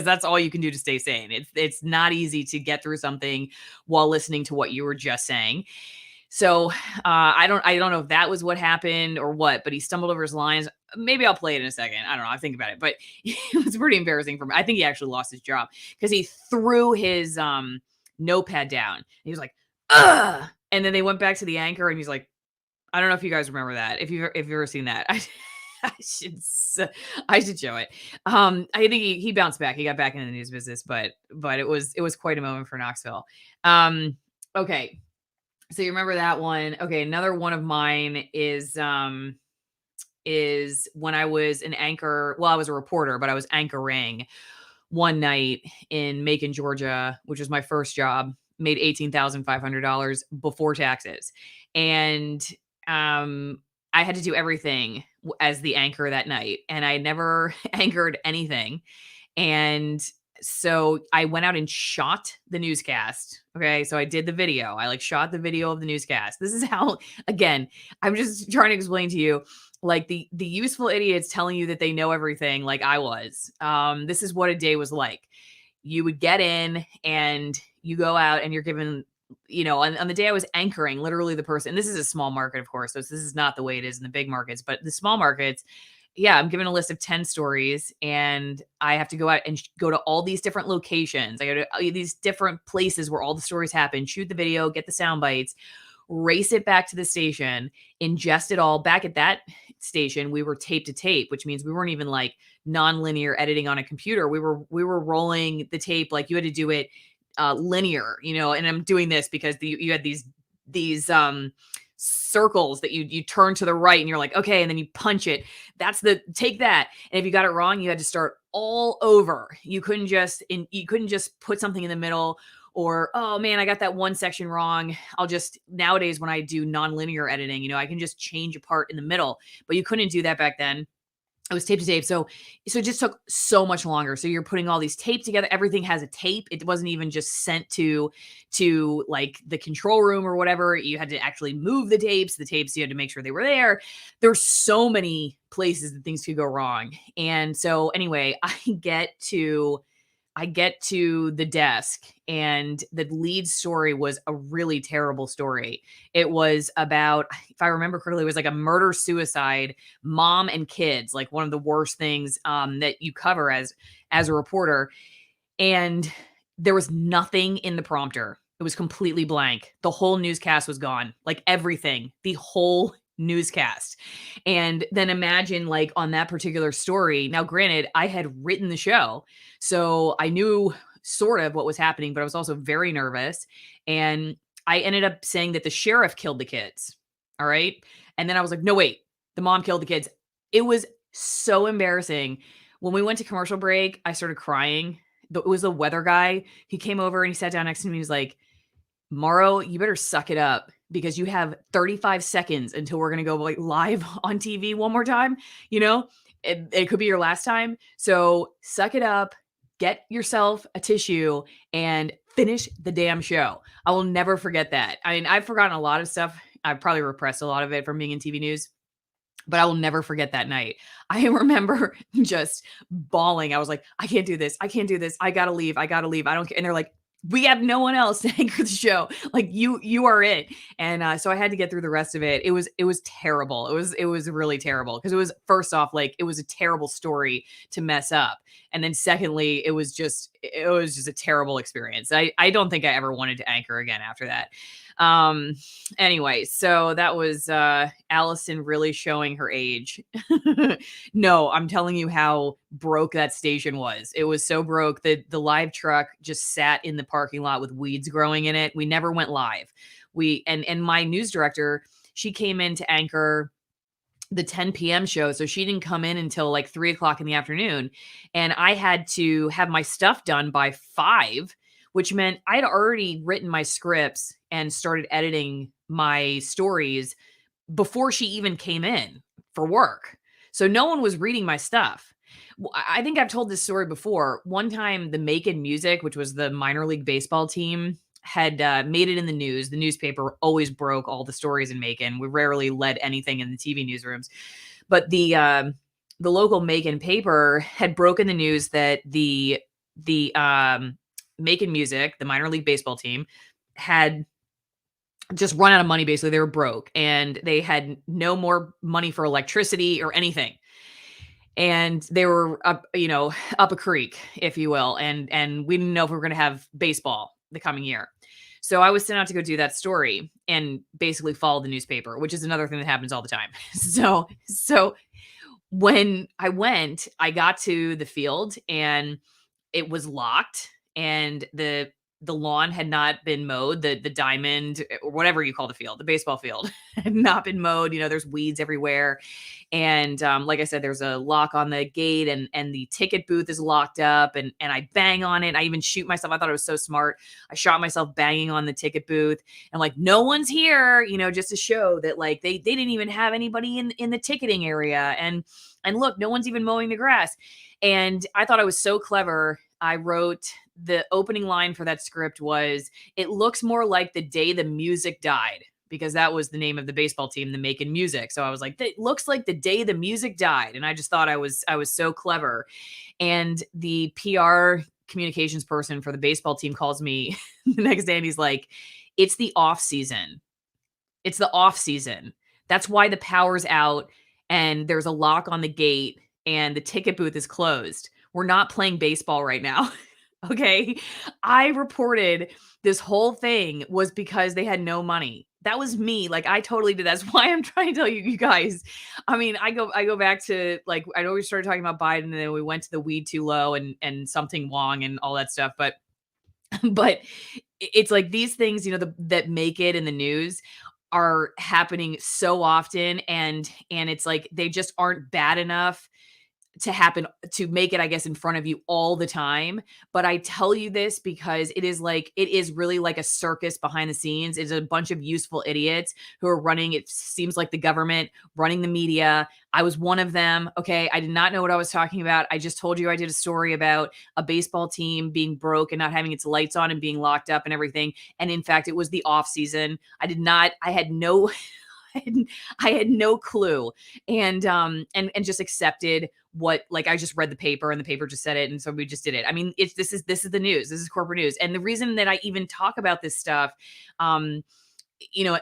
that's all you can do to stay sane. It's not easy to get through something while listening to what you were just saying. So I don't know if that was what happened or what, but he stumbled over his lines. Maybe I'll play it in a second. I don't know. I'll think about it, but it was pretty embarrassing for me. I think he actually lost his job because he threw his notepad down. He was like, ugh. And then they went back to the anchor and he's like, I don't know if you guys remember that. If you've ever seen that, I should show it. I think he bounced back. He got back into the news business, but it was quite a moment for Knoxville. Okay. So you remember that one. Okay. Another one of mine is when I was an anchor. Well, I was a reporter, but I was anchoring one night in Macon, Georgia, which was my first job, made $18,500 before taxes. And, I had to do everything as the anchor that night, and I never anchored anything. And so I went out and shot the newscast. Okay. So I did the video. I shot the video of the newscast. This is how, again, I'm just trying to explain to you, like the useful idiots telling you that they know everything like I was. This is what a day was like. You would get in and you go out and you're given, on the day I was anchoring, literally the person, and this is a small market, of course, so this is not the way it is in the big markets, but the small markets, yeah, I'm given a list of 10 stories and I have to go out and go to all these different locations. I go to these different places where all the stories happen, shoot the video, get the sound bites, race it back to the station, ingest it all. Back at that station, we were tape to tape, which means we weren't even like non-linear editing on a computer. We were rolling the tape like you had to do it linear, and I'm doing this because you had these circles that you turn to the right and you're like, okay, and then you punch it. Take that. And if you got it wrong, you had to start all over. You couldn't just put something in the middle or, oh man, I got that one section wrong. Nowadays when I do non-linear editing, I can just change a part in the middle, but you couldn't do that back then. It was tape to tape. So it just took so much longer. So you're putting all these tape together. Everything has a tape. It wasn't even just sent to like the control room or whatever. You had to actually move the tapes. You had to make sure they were there. There's so many places that things could go wrong. And so anyway, I get to the desk and the lead story was a really terrible story. It was about, if I remember correctly, it was like a murder suicide, mom and kids, like one of the worst things that you cover as a reporter. And there was nothing in the prompter. It was completely blank. The whole newscast was gone, like everything, the whole newscast. And then imagine like on that particular story. Now, granted, I had written the show, so I knew sort of what was happening, but I was also very nervous. And I ended up saying that the sheriff killed the kids. All right. And then I was like, no, wait, the mom killed the kids. It was so embarrassing. When we went to commercial break, I started crying. It was the weather guy. He came over and he sat down next to me. He was like, Morrow, you better suck it up because you have 35 seconds until we're going to go like live on TV one more time. You know, it could be your last time. So suck it up, get yourself a tissue and finish the damn show. I will never forget that. I mean, I've forgotten a lot of stuff. I've probably repressed a lot of it from being in TV news, but I will never forget that night. I remember just bawling. I was like, I can't do this. I can't do this. I got to leave. I got to leave. I don't care. And they're like, we have no one else to anchor the show. Like you are it. And so I had to get through the rest of it. It was terrible. It was really terrible because it was, first off, like it was a terrible story to mess up. And then secondly, it was just a terrible experience. I don't think I ever wanted to anchor again after that. Anyway, so that was Allison really showing her age. No, I'm telling you how broke that station was. It was so broke that the live truck just sat in the parking lot with weeds growing in it. We never went live. And my news director, she came in to anchor the 10 p.m. show. So she didn't come in until like 3:00 in the afternoon. And I had to have my stuff done by 5, which meant I'd already written my scripts and started editing my stories before she even came in for work. So no one was reading my stuff. I think I've told this story before. One time the Macon Music, which was the minor league baseball team, had made it in the news. The newspaper always broke all the stories in Macon. We rarely led anything in the TV newsrooms. But the local Macon paper had broken the news that the Macon Music, the minor league baseball team, had just run out of money. Basically, they were broke and they had no more money for electricity or anything. And they were up a creek, if you will. And we didn't know if we were going to have baseball the coming year. So I was sent out to go do that story and basically follow the newspaper, which is another thing that happens all the time. So when I went, I got to the field and it was locked and the lawn had not been mowed. The diamond or whatever you call the field, the baseball field had not been mowed. There's weeds everywhere. And like I said, there's a lock on the gate and the ticket booth is locked up and I bang on it. I even shoot myself. I thought I was so smart. I shot myself banging on the ticket booth and like, no one's here, just to show that like they didn't even have anybody in the ticketing area. And look, no one's even mowing the grass. And I thought I was so clever. I wrote the opening line for that script was, it looks more like the day the music died, because that was the name of the baseball team, the Macon Music. So I was like, it looks like the day the music died. And I just thought I was so clever. And the PR communications person for the baseball team calls me the next day and he's like, it's the off season. It's the off season. That's why the power's out and there's a lock on the gate and the ticket booth is closed. We're not playing baseball right now. Okay. I reported this whole thing was because they had no money. That was me. Like I totally did. That's why I'm trying to tell you guys. I mean, I go back to like, I know we started talking about Biden and then we went to the weed too low and something Wong and all that stuff. But it's like these things, that make it in the news are happening so often. And it's like, they just aren't bad enough to happen to make it, I guess, in front of you all the time. But I tell you this because it is really like a circus behind the scenes. It's a bunch of useful idiots who are running, it seems like, the government, running the media. I was one of them. Okay. I did not know what I was talking about. I just told you I did a story about a baseball team being broke and not having its lights on and being locked up and everything. And in fact, it was the off season. I had no I had no clue and just accepted what, like, I just read the paper and the paper just said it. And so we just did it. I mean, this is the news. This is corporate news. And the reason that I even talk about this stuff,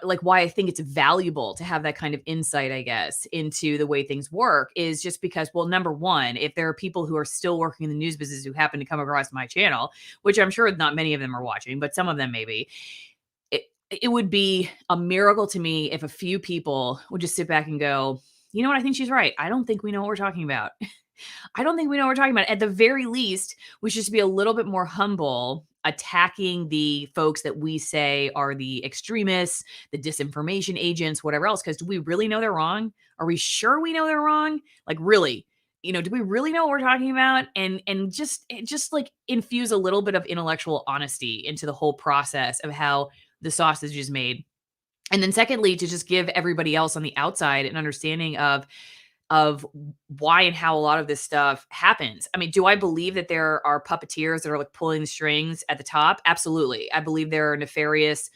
like why I think it's valuable to have that kind of insight, I guess, into the way things work is just because, well, number one, if there are people who are still working in the news business who happen to come across my channel, which I'm sure not many of them are watching, but some of them maybe, it would be a miracle to me if a few people would just sit back and go, you know what? I think she's right. I don't think we know what we're talking about. I don't think we know what we're talking about. At the very least, we should just be a little bit more humble attacking the folks that we say are the extremists, the disinformation agents, whatever else. Because do we really know they're wrong? Are we sure we know they're wrong? Like, really? Do we really know what we're talking about? And just like infuse a little bit of intellectual honesty into the whole process of how the sausage is made. And then secondly, to just give everybody else on the outside an understanding of why and how a lot of this stuff happens. I mean, do I believe that there are puppeteers that are like pulling the strings at the top? Absolutely. I believe there are nefarious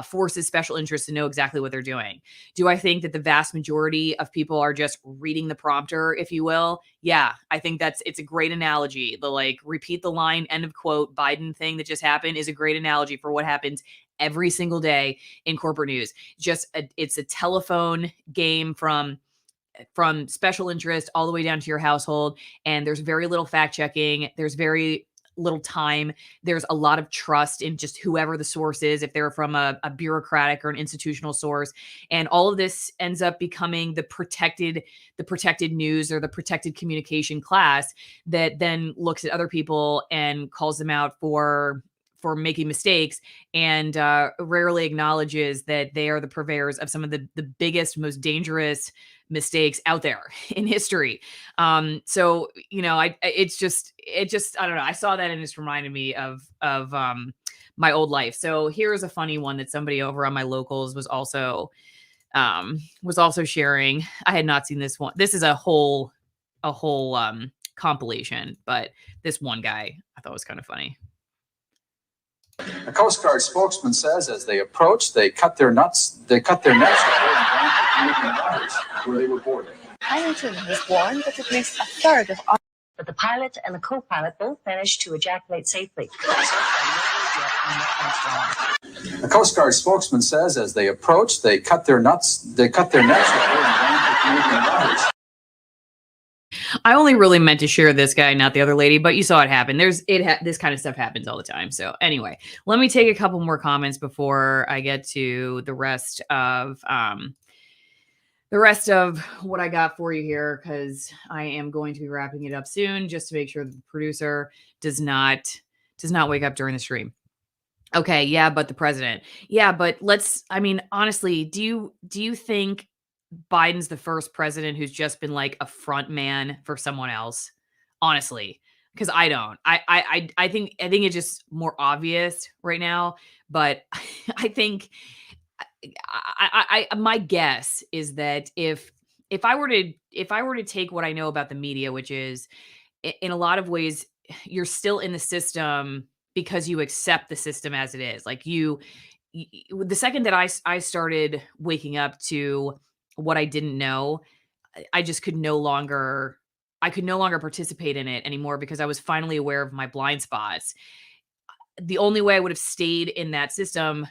forces, special interests to know exactly what they're doing. Do I think that the vast majority of people are just reading the prompter, if you will? Yeah, I think it's a great analogy. The like repeat the line, end of quote, Biden thing that just happened is a great analogy for what happens every single day in corporate news. It's a telephone game from special interest all the way down to your household. And there's very little fact checking. There's very little time. There's a lot of trust in just whoever the source is, if they're from a bureaucratic or an institutional source. And all of this ends up becoming the protected news or the protected communication class that then looks at other people and calls them out for making mistakes and rarely acknowledges that they are the purveyors of some of the biggest, most dangerous mistakes out there in history. So, it's just, I don't know. I saw that and it just reminded me of my old life. So here's a funny one that somebody over on my locals was also sharing. I had not seen this one. This is a whole compilation, but this one guy I thought was kind of funny. A Coast Guard spokesman says as they approached, they cut their nets away and ran to Canadian waters where they were boarding. Piloting was warned that at least a third of all, but the pilot and the co-pilot both managed to ejaculate safely. A Coast Guard spokesman says as they approached, they cut their nets away and ran to Canadian waters. I only really meant to share this guy, not the other lady, but you saw it happen. This kind of stuff happens all the time. So anyway, let me take a couple more comments before I get to the rest of what I got for you here, because I am going to be wrapping it up soon, just to make sure that the producer does not wake up during the stream. Okay, yeah, but the president. Yeah, but honestly, do you think Biden's the first president who's just been like a front man for someone else? Honestly, because I don't. I think it's just more obvious right now. But I think my guess is that if I were to take what I know about the media, which is in a lot of ways you're still in the system because you accept the system as it is. Like the second that I started waking up to what I didn't know, I could no longer participate in it anymore because I was finally aware of my blind spots. The only way I would have stayed in that system,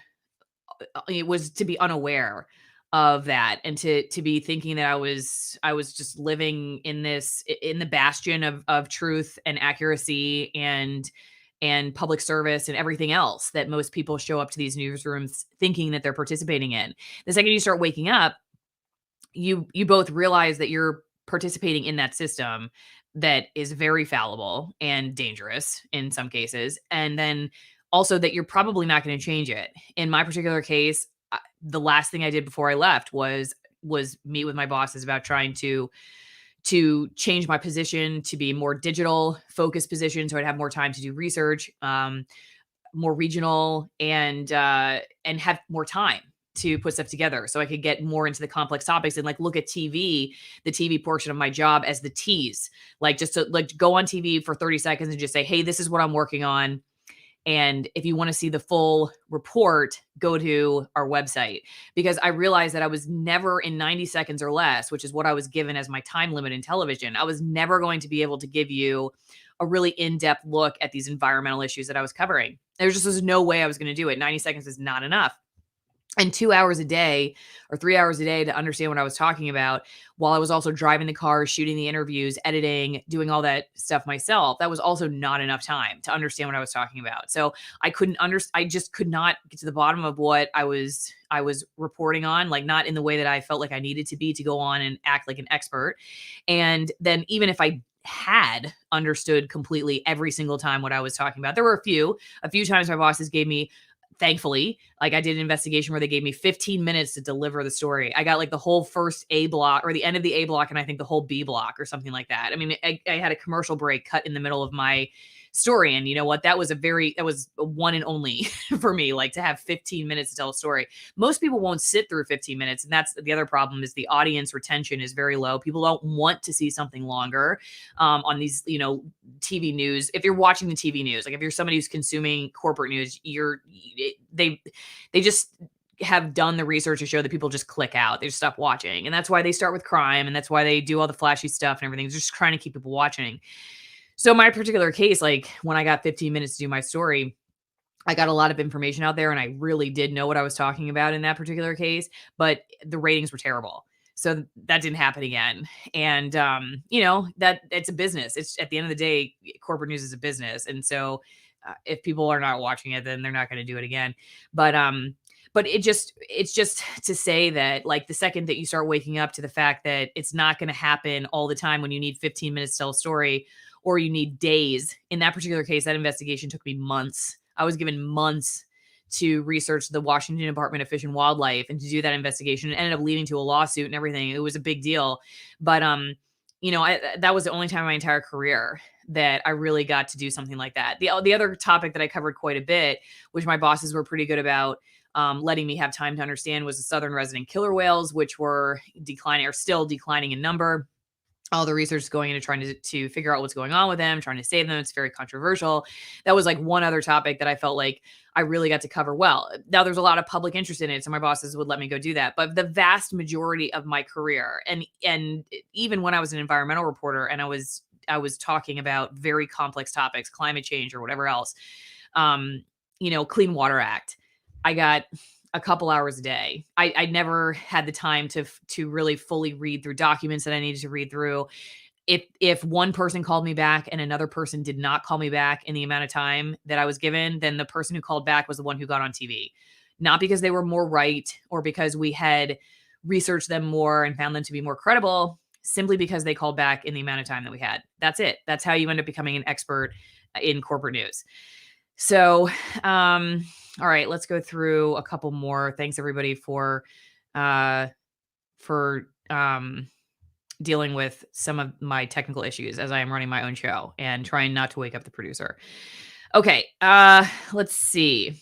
it was to be unaware of that and to be thinking that I was just living in the bastion of truth and accuracy and public service and everything else that most people show up to these newsrooms thinking that they're participating in. The second you start waking up, you both realize that you're participating in that system that is very fallible and dangerous in some cases. And then also that you're probably not going to change it. In my particular case, the last thing I did before I left was meet with my bosses about trying to change my position to be more digital focused position. So I'd have more time to do research, more regional and have more time to put stuff together so I could get more into the complex topics and like look at the TV portion of my job as the tease, like just to like go on TV for 30 seconds and just say, hey, this is what I'm working on. And if you want to see the full report, go to our website, because I realized that I was never in 90 seconds or less, which is what I was given as my time limit in television. I was never going to be able to give you a really in-depth look at these environmental issues that I was covering. There just was no way I was going to do it. 90 seconds is not enough. and 2 hours a day or 3 hours a day to understand what I was talking about, while I was also driving the car, shooting the interviews, editing, doing all that stuff myself. That was also not enough time to understand what I was talking about. So I just could not get to the bottom of what I was reporting on, like not in the way that I felt like I needed to be to go on and act like an expert. And then even if I had understood completely every single time what I was talking about, there were a few times my bosses gave me, thankfully, like I did an investigation where they gave me 15 minutes to deliver the story. I got like the whole first A block or the end of the A block, and I think the whole B block or something like that. I mean, I had a commercial break cut in the middle of my story. And you know what? That was a one and only for me, like to have 15 minutes to tell a story. Most people won't sit through 15 minutes. And that's the other problem, is the audience retention is very low. People don't want to see something longer on these, TV news. If you're watching the TV news, like if you're somebody who's consuming corporate news, they just have done the research to show that people just click out. They just stop watching. And that's why they start with crime. And that's why they do all the flashy stuff and everything. It's just trying to keep people watching. So my particular case, like when I got 15 minutes to do my story, I got a lot of information out there and I really did know what I was talking about in that particular case, but the ratings were terrible. So that didn't happen again. And, that it's a business. It's at the end of the day, corporate news is a business. And so if people are not watching it, then they're not going to do it again. But it's just to say that, like, the second that you start waking up to the fact that it's not going to happen all the time when you need 15 minutes to tell a story, or you need days. In that particular case, that investigation took me months. I was given months to research the Washington Department of Fish and Wildlife and to do that investigation. It ended up leading to a lawsuit and everything. It was a big deal. But, that was the only time in my entire career that I really got to do something like that. The other topic that I covered quite a bit, which my bosses were pretty good about letting me have time to understand, was the southern resident killer whales, which were declining or still declining in number. All the research is going into trying to figure out what's going on with them, trying to save them. It's very controversial. That was like one other topic that I felt like I really got to cover well. Now there's a lot of public interest in it, so my bosses would let me go do that. But the vast majority of my career, and even when I was an environmental reporter and I was talking about very complex topics, climate change or whatever else, Clean Water Act, I got a couple hours a day. I never had the time to really fully read through documents that I needed to read through. If one person called me back and another person did not call me back in the amount of time that I was given, then the person who called back was the one who got on TV. Not because they were more right or because we had researched them more and found them to be more credible, simply because they called back in the amount of time that we had. That's it. That's how you end up becoming an expert in corporate news. So, all right, let's go through a couple more. Thanks everybody for dealing with some of my technical issues as I am running my own show and trying not to wake up the producer. Okay, let's see.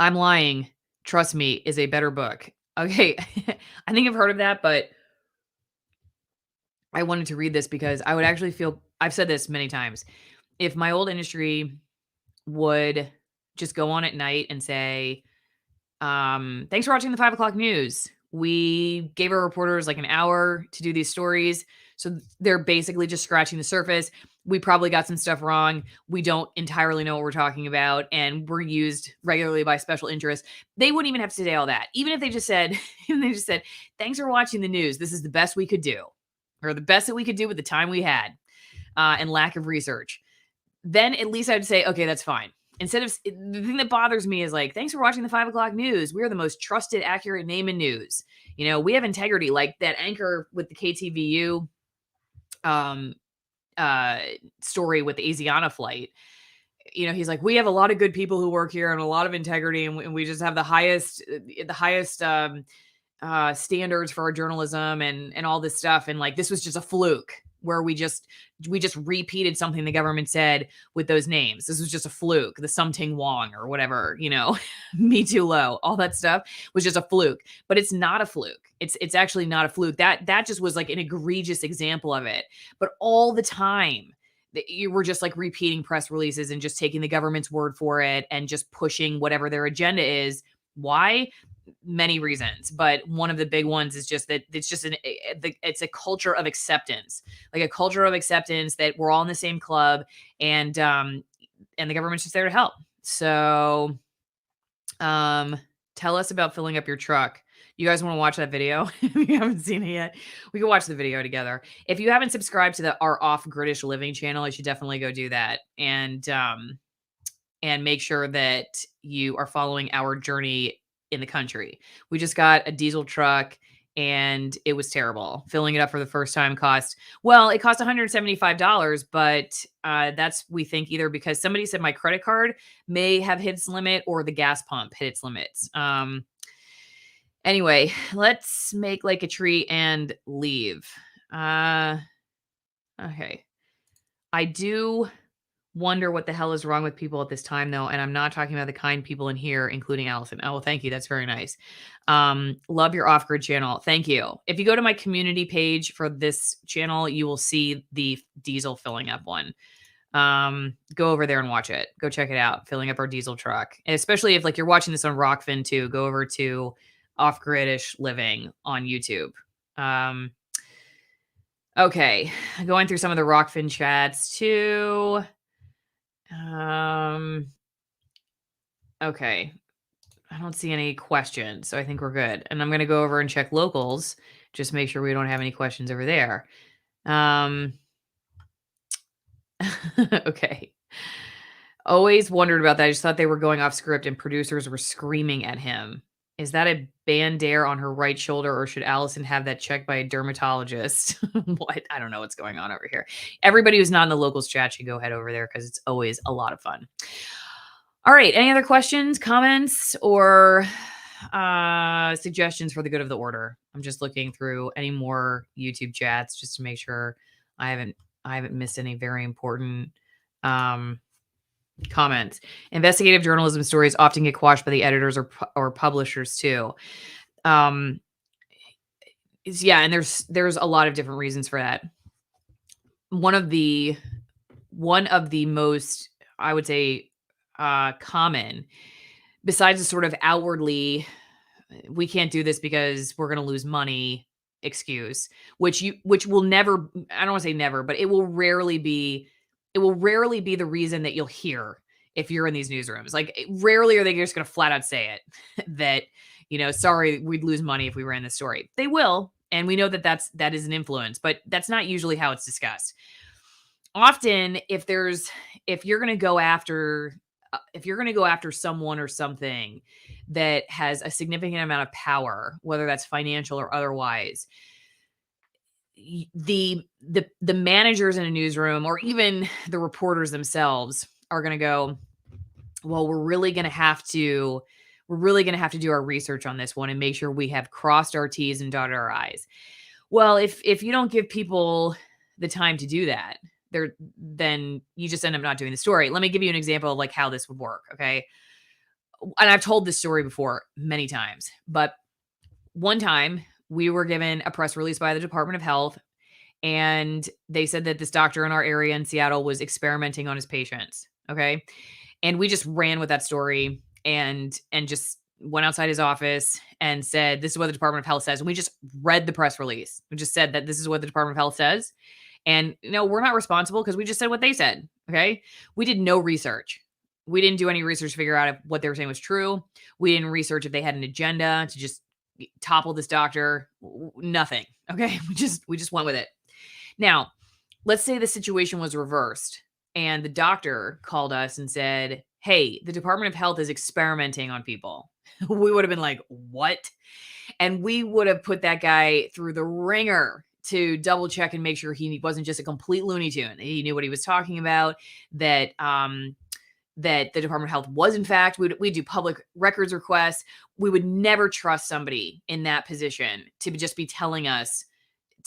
I'm Lying, Trust Me is a better book. Okay, I think I've heard of that, but I wanted to read this because I would actually feel, I've said this many times, if my old industry would just go on at night and say, thanks for watching the 5 o'clock news. We gave our reporters like an hour to do these stories. So they're basically just scratching the surface. We probably got some stuff wrong. We don't entirely know what we're talking about. And we're used regularly by special interests. They wouldn't even have to say all that. Even if they just said, thanks for watching the news. This is the best we could do, or the best that we could do with the time we had and lack of research. Then at least I'd say, okay, that's fine. Instead of, the thing that bothers me is like, thanks for watching the 5 o'clock news. We are the most trusted, accurate name in news. We have integrity, like that anchor with the KTVU story with the Asiana flight. He's like, we have a lot of good people who work here and a lot of integrity. And we just have the highest standards for our journalism and all this stuff. And like, this was just a fluke where we just repeated something the government said with those names. This was just a fluke. The Something Wong or whatever, Me Too Low, all that stuff was just a fluke, but it's not a fluke. It's actually not a fluke. That just was like an egregious example of it. But all the time you were just like repeating press releases and just taking the government's word for it and just pushing whatever their agenda is. Why? Many reasons, but one of the big ones is just that it's a culture of acceptance, like a culture of acceptance that we're all in the same club, and the government's just there to help. So, tell us about filling up your truck. You guys want to watch that video? If you haven't seen it yet, we can watch the video together. If you haven't subscribed to our Off-Gridish Living channel, you should definitely go do that. And make sure that you are following our journey in the country. We just got a diesel truck and it was terrible. Filling it up for the first time it cost $175, but that's, we think, either because somebody said my credit card may have hit its limit or the gas pump hit its limits. Anyway, let's make like a tree and leave. Okay. I do wonder what the hell is wrong with people at this time, though. And I'm not talking about the kind people in here, including Allison. Oh, thank you. That's very nice. Love your off-grid channel. Thank you. If you go to my community page for this channel, you will see the diesel filling up one. Go over there and watch it. Go check it out. Filling up our diesel truck. And especially if like you're watching this on ROKFIN too, go over to Off-Gridish Living on YouTube. Okay. Going through some of the ROKFIN chats too. Okay. I don't see any questions, so I think we're good. And I'm going to go over and check locals, just make sure we don't have any questions over there. Okay. Always wondered about that. I just thought they were going off script and producers were screaming at him. Is that a bandare on her right shoulder, or should Allison have that checked by a dermatologist? What? I don't know what's going on over here. Everybody who's not in the locals chat should go head over there because it's always a lot of fun. All right. Any other questions, comments, or suggestions for the good of the order? I'm just looking through any more YouTube chats just to make sure I haven't missed any very important comments. Investigative journalism stories often get quashed by the editors or publishers too. Yeah, and there's a lot of different reasons for that. One of the most, I would say, common, besides the sort of outwardly, we can't do this because we're going to lose money excuse, which will never, I don't want to say never, but it will rarely be the reason that you'll hear if you're in these newsrooms. Like, rarely are they just going to flat out say it that, sorry, we'd lose money if we ran this story. They will. And we know that that is an influence, but that's not usually how it's discussed. Often if you're going to go after someone or something that has a significant amount of power, whether that's financial or otherwise, the managers in a newsroom or even the reporters themselves are going to go, well, we're really going to have to do our research on this one and make sure we have crossed our T's and dotted our I's. Well, if you don't give people the time to do that, then you just end up not doing the story. Let me give you an example of like how this would work. Okay. And I've told this story before many times, but one time we were given a press release by the Department of Health, and they said that this doctor in our area in Seattle was experimenting on his patients. Okay. And we just ran with that story and just went outside his office and said, this is what the Department of Health says. And we just read the press release. We just said that this is what the Department of Health says. And we're not responsible because we just said what they said. Okay. We did no research. We didn't do any research to figure out if what they were saying was true. We didn't research if they had an agenda to just topple this doctor. Nothing. Okay. We just went with it. Now, let's say the situation was reversed and the doctor called us and said, hey, the Department of Health is experimenting on people. We would have been like, what? And we would have put that guy through the ringer to double check and make sure he wasn't just a complete Looney Tune. He knew what he was talking about, that the Department of Health was, in fact, we'd do public records requests. We would never trust somebody in that position to just be telling us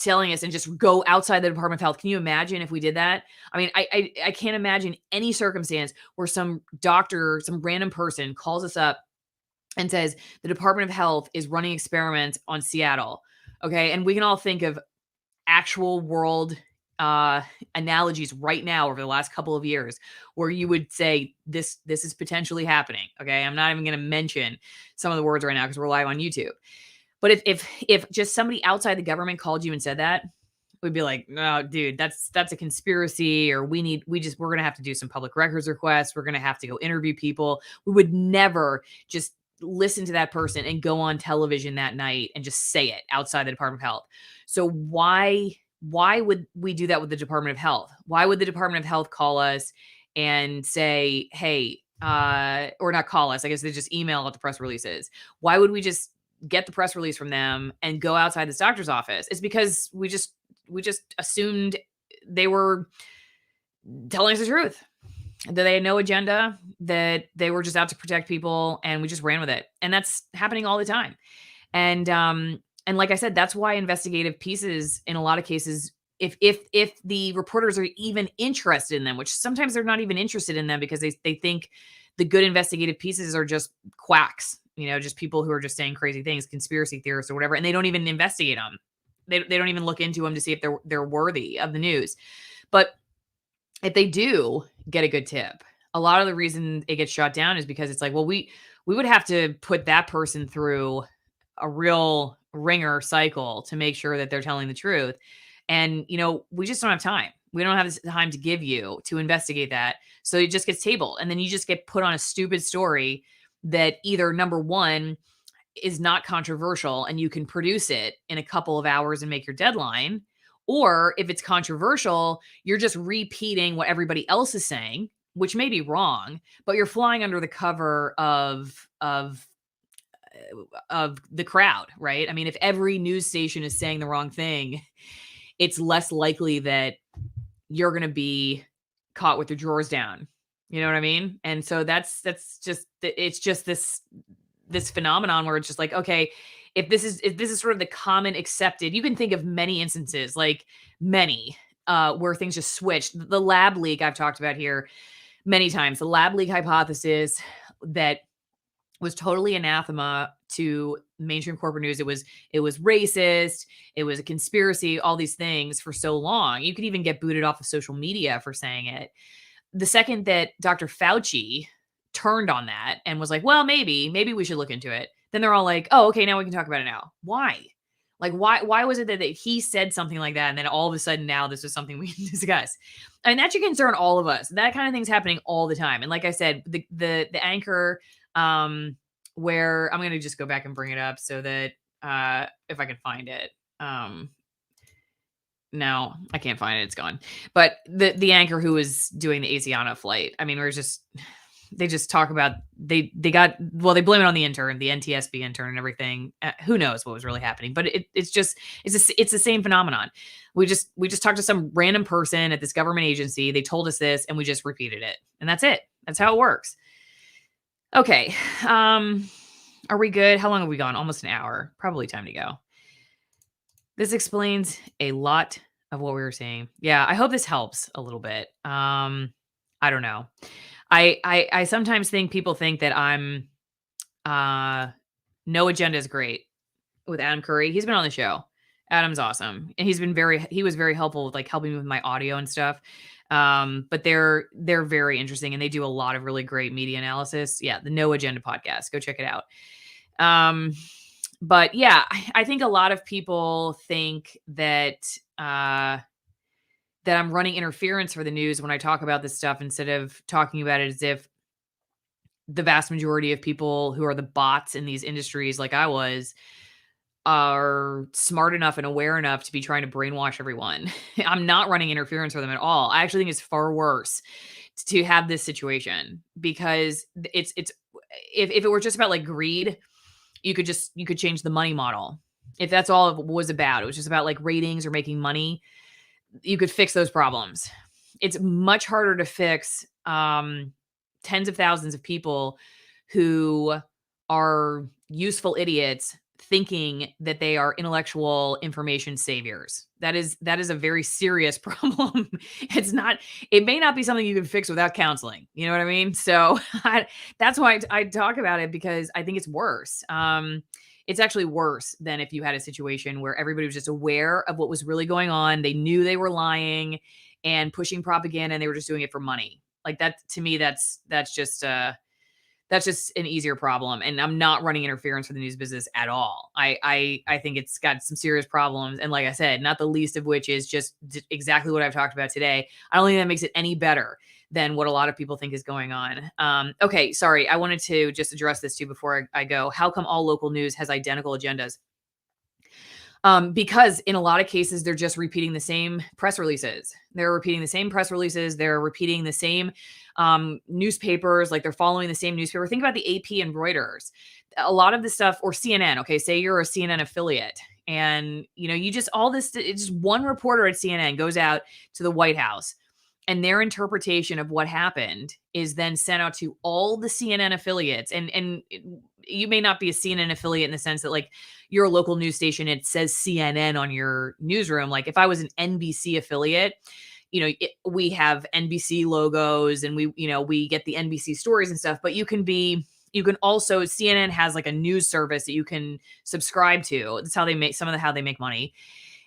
and just go outside the Department of Health. Can you imagine if we did that? I mean, I can't imagine any circumstance where some doctor, some random person calls us up and says the Department of Health is running experiments on Seattle. Okay. And we can all think of actual world analogies right now over the last couple of years where you would say this is potentially happening. Okay. I'm not even going to mention some of the words right now because we're live on YouTube. But if just somebody outside the government called you and said that, we'd be like, no, dude, that's a conspiracy, or we're going to have to do some public records requests. We're going to have to go interview people. We would never just listen to that person and go on television that night and just say it outside the Department of Health. So why would we do that with the Department of Health? Why would the Department of Health call us and say, hey, or not call us, I guess they just email out the press releases. Why would we just get the press release from them and go outside this doctor's office? It's because we just assumed they were telling us the truth, that they had no agenda, that they were just out to protect people, and we just ran with it. And that's happening all the time. And like I said, that's why investigative pieces in a lot of cases, if the reporters are even interested in them, which sometimes they're not even interested in them because they think the good investigative pieces are just quacks, just people who are just saying crazy things, conspiracy theorists or whatever, and they don't even investigate them. They don't even look into them to see if they're worthy of the news. But if they do get a good tip, a lot of the reason it gets shot down is because it's like, well, we would have to put that person through a real ringer cycle to make sure that they're telling the truth. And, we just don't have time. We don't have the time to give you to investigate that. So it just gets tabled. And then you just get put on a stupid story that either, number one, is not controversial and you can produce it in a couple of hours and make your deadline. Or if it's controversial, you're just repeating what everybody else is saying, which may be wrong, but you're flying under the cover of the crowd, right? I mean, if every news station is saying the wrong thing, it's less likely that you're going to be caught with your drawers down. You know what I mean? And so it's just this phenomenon where it's just like, okay, if this is sort of the common accepted, you can think of many instances, like many, where things just switched. The lab leak I've talked about here many times, the lab leak hypothesis that was totally anathema to mainstream corporate news. It was racist. It was a conspiracy, all these things for so long. You could even get booted off of social media for saying it. The second that Dr. Fauci turned on that and was like, well, maybe we should look into it, then they're all like, oh, okay, now we can talk about it now. Why? Like, why was it that he said something like that and then all of a sudden now this is something we can discuss? And that should concern all of us. That kind of thing's happening all the time. And like I said, the anchor, where I'm going to just go back and bring it up so that if I can find it. No, I can't find it. It's gone. But the anchor who was doing the Asiana flight, I mean, they just talk about, they blame it on the intern, the NTSB intern and everything. Who knows what was really happening, but it's the same phenomenon. We just talked to some random person at this government agency. They told us this and we just repeated it. And that's it. That's how it works. Okay. Are we good? How long have we gone? Almost an hour. Probably time to go. This explains a lot of what we were saying. Yeah, I hope this helps a little bit. I don't know. I sometimes think people think that I'm No Agenda is great with Adam Curry. He's been on the show. Adam's awesome. And he was very helpful with like helping me with my audio and stuff. But they're very interesting and they do a lot of really great media analysis. Yeah, the No Agenda podcast. Go check it out. But yeah, I think a lot of people think that I'm running interference for the news when I talk about this stuff instead of talking about it as if the vast majority of people who are the bots in these industries, like I was, are smart enough and aware enough to be trying to brainwash everyone. I'm not running interference for them at all. I actually think it's far worse to have this situation because if it were just about like greed, you could change the money model. If that's all it was about, it was just about like ratings or making money, you could fix those problems. It's much harder to fix tens of thousands of people who are useful idiots thinking that they are intellectual information saviors. That is a very serious problem. It may not be something you can fix without counseling. You know what I mean? So that's why I talk about it, because I think it's worse. It's actually worse than if you had a situation where everybody was just aware of what was really going on. They knew they were lying and pushing propaganda and they were just doing it for money. Like that, to me, that's That's just an easier problem. And I'm not running interference for the news business at all. I think it's got some serious problems. And like I said, not the least of which is just exactly what I've talked about today. I don't think that makes it any better than what a lot of people think is going on. Okay, sorry. I wanted to just address this too before I go. How come all local news has identical agendas? Because in a lot of cases, they're just repeating the same press releases. They're repeating the same press releases. They're repeating the same newspapers. Like they're following the same newspaper. Think about the AP and Reuters. A lot of the stuff, or CNN. Okay, say you're a CNN affiliate, and you just all this. It's just one reporter at CNN goes out to the White House, and their interpretation of what happened is then sent out to all the CNN affiliates. And you may not be a CNN affiliate in the sense that like you're a local news station, it says CNN on your newsroom. Like if I was an NBC affiliate, we have NBC logos and we get the NBC stories and stuff, but you can also, CNN has like a news service that you can subscribe to. That's how they make how they make money.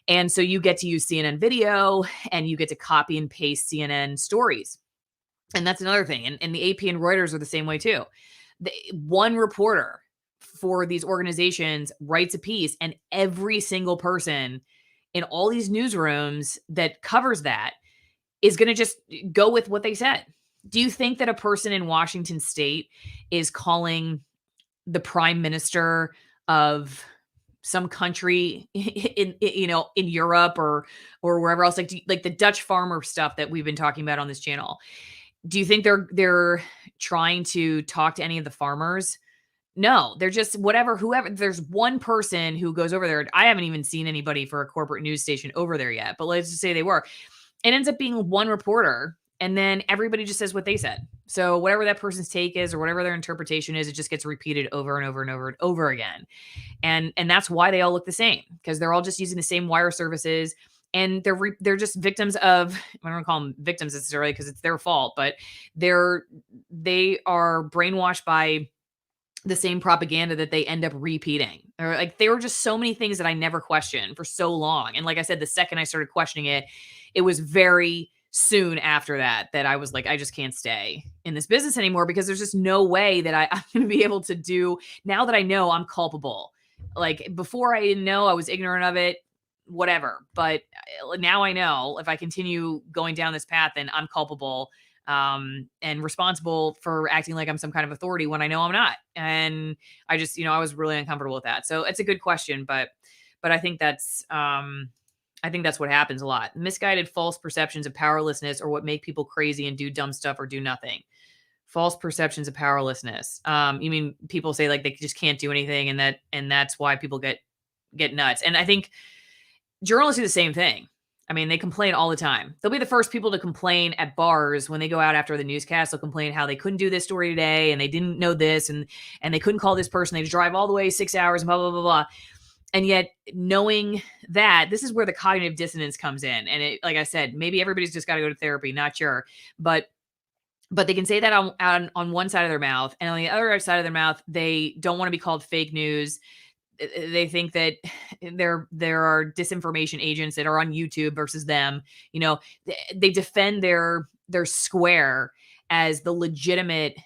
And so you get to use CNN video and you get to copy and paste CNN stories. And that's another thing. And the AP and Reuters are the same way too. One reporter for these organizations writes a piece, and every single person in all these newsrooms that covers that is going to just go with what they said. Do you think that a person in Washington state is calling the prime minister of some country in Europe or wherever else, like the Dutch farmer stuff that we've been talking about on this channel? Do you think they're trying to talk to any of the farmers? No, they're just whoever. There's one person who goes over there. I haven't even seen anybody for a corporate news station over there yet, but let's just say they were. It ends up being one reporter, and then everybody just says what they said. So whatever that person's take is or whatever their interpretation is, it just gets repeated over and over and over and over again. And that's why they all look the same, because they're all just using the same wire services. And they're just victims of, I don't want to call them victims necessarily because it's their fault, but they are brainwashed by the same propaganda that they end up repeating. Or like there were just so many things that I never questioned for so long. And like I said, the second I started questioning it, it was very soon after that I was like, I just can't stay in this business anymore, because there's just no way that I'm going to be able to do, now that I know I'm culpable. Like before I didn't know, I was ignorant of it, whatever. But now I know if I continue going down this path, then I'm culpable and responsible for acting like I'm some kind of authority when I know I'm not. And I just, I was really uncomfortable with that. So it's a good question, but I think that's what happens a lot. Misguided false perceptions of powerlessness or what make people crazy and do dumb stuff or do nothing. False perceptions of powerlessness. You mean people say like they just can't do anything, and that's why people get nuts. And I think journalists do the same thing. I mean, they complain all the time. They'll be the first people to complain at bars when they go out after the newscast. They'll complain how they couldn't do this story today and they didn't know this and they couldn't call this person. They had to drive all the way 6 hours and blah, blah, blah, blah. And yet knowing that, this is where the cognitive dissonance comes in. And it, like I said, maybe everybody's just got to go to therapy, not sure. But they can say that on one side of their mouth, and on the other side of their mouth, they don't want to be called fake news. They think that there are disinformation agents that are on YouTube versus them. They defend their square as the legitimate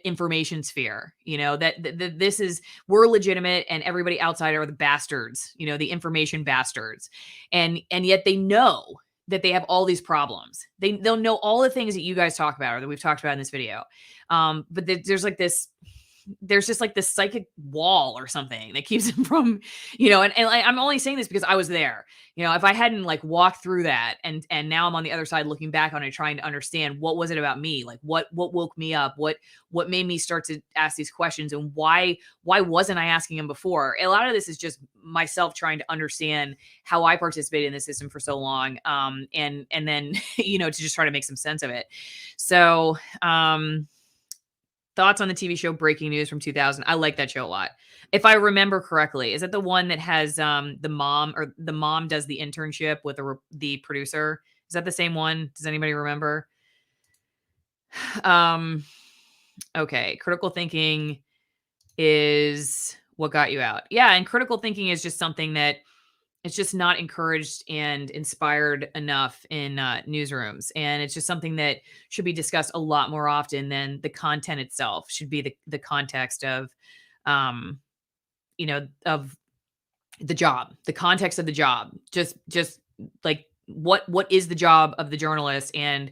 information sphere. That this is, we're legitimate and everybody outside are the bastards. The information bastards, and yet they know that they have all these problems. They'll know all the things that you guys talk about or that we've talked about in this video. But there's just like this psychic wall or something that keeps them from, and I'm only saying this because I was there. If I hadn't like walked through that and now I'm on the other side looking back on it, trying to understand what was it about me? Like what woke me up? What made me start to ask these questions, and why wasn't I asking them before? A lot of this is just myself trying to understand how I participated in the system for so long. And then, to just try to make some sense of it. So, thoughts on the TV show Breaking News from 2000. I like that show a lot. If I remember correctly, is that the one that has the mom does the internship with the producer? Is that the same one? Does anybody remember? Okay. Critical thinking is what got you out. Yeah. And critical thinking is just something that It's just not encouraged and inspired enough in newsrooms. And it's just something that should be discussed a lot more often than the content itself. Should be the context of, um, of the job, the context of the job. Just like what is the job of the journalist, and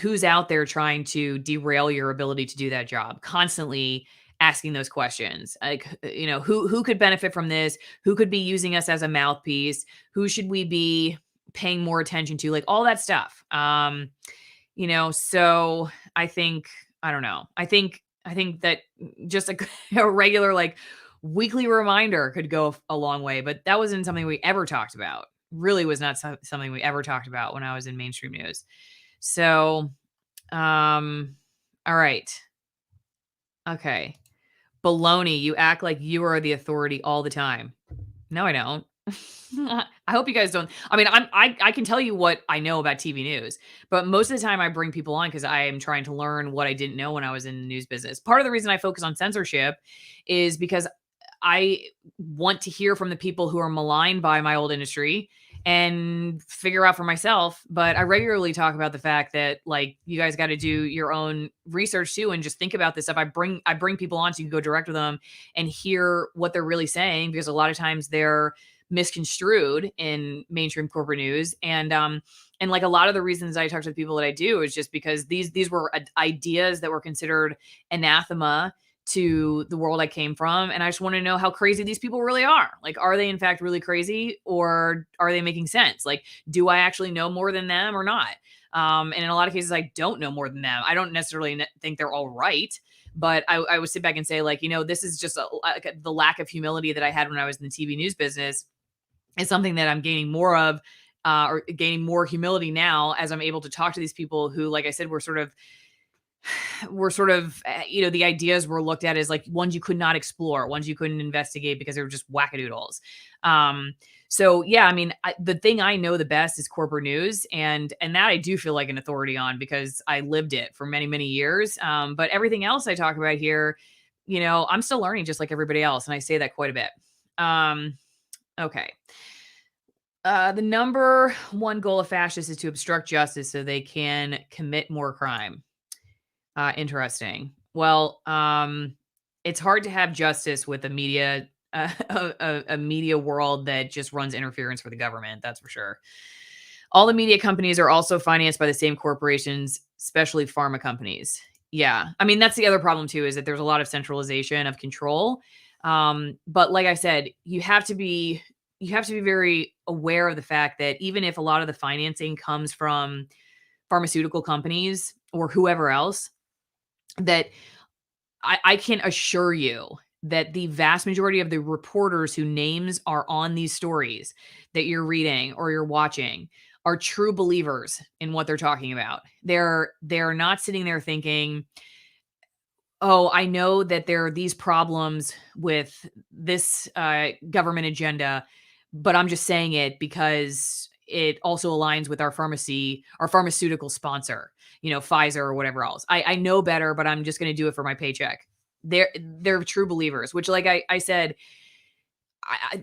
who's out there trying to derail your ability to do that job, constantly asking those questions. Like, who could benefit from this? Who could be using us as a mouthpiece? Who should we be paying more attention to? Like all that stuff. So I think, I don't know. I think that just a regular, like, weekly reminder could go a long way, but that wasn't something we ever talked about. Really was not something we ever talked about when I was in mainstream news. So, all right. Okay. Baloney, you act like you are the authority all the time. No, I don't. I hope you guys don't. I mean, I can tell you what I know about TV news, but most of the time I bring people on because I am trying to learn what I didn't know when I was in the news business. Part of the reason I focus on censorship is because I want to hear from the people who are maligned by my old industry and figure out for myself. But I regularly talk about the fact that, like, you guys got to do your own research too, and just think about this stuff. I bring people on so you can go direct with them and hear what they're really saying, because a lot of times they're misconstrued in mainstream corporate news. And like a lot of the reasons I talk to the people that I do is just because these were ideas that were considered anathema to the world I came from. And I just want to know how crazy these people really are. Like, are they in fact really crazy, or are they making sense? Like, do I actually know more than them or not? And in a lot of cases, I don't know more than them. I don't necessarily think they're all right, but I would sit back and say, like, this is just the lack of humility that I had when I was in the TV news business is something that I'm gaining more of, or gaining more humility now as I'm able to talk to these people who, like I said, were sort of, the ideas were looked at as like ones you could not explore, ones you couldn't investigate because they were just wackadoodles. So yeah, I mean, the thing I know the best is corporate news, and that I do feel like an authority on because I lived it for many, many years. But everything else I talk about here, I'm still learning just like everybody else. And I say that quite a bit. Okay. The number one goal of fascists is to obstruct justice so they can commit more crime. Interesting. Well, it's hard to have justice with a media world that just runs interference for the government. That's for sure. All the media companies are also financed by the same corporations, especially pharma companies. Yeah. I mean, that's the other problem too, is that there's a lot of centralization of control. But like I said, you have to be very aware of the fact that even if a lot of the financing comes from pharmaceutical companies or whoever else, that I can assure you that the vast majority of the reporters whose names are on these stories that you're reading or you're watching are true believers in what they're talking about. They're not sitting there thinking, oh, I know that there are these problems with this government agenda, but I'm just saying it because it also aligns with our pharmaceutical sponsor, Pfizer or whatever else. I know better, but I'm just going to do it for my paycheck. They're true believers, which, like I said,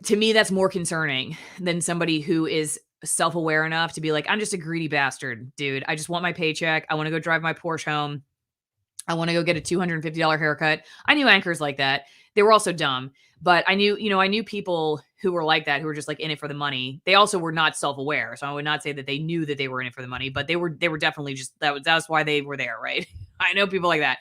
to me, that's more concerning than somebody who is self-aware enough to be like, I'm just a greedy bastard, dude. I just want my paycheck. I want to go drive my Porsche home. I want to go get a $250 haircut. I knew anchors like that. They were also dumb, but I knew people who were like that, who were just like in it for the money. They also were not self-aware. So I would not say that they knew that they were in it for the money, but they were definitely just, that's why they were there. Right. I know people like that,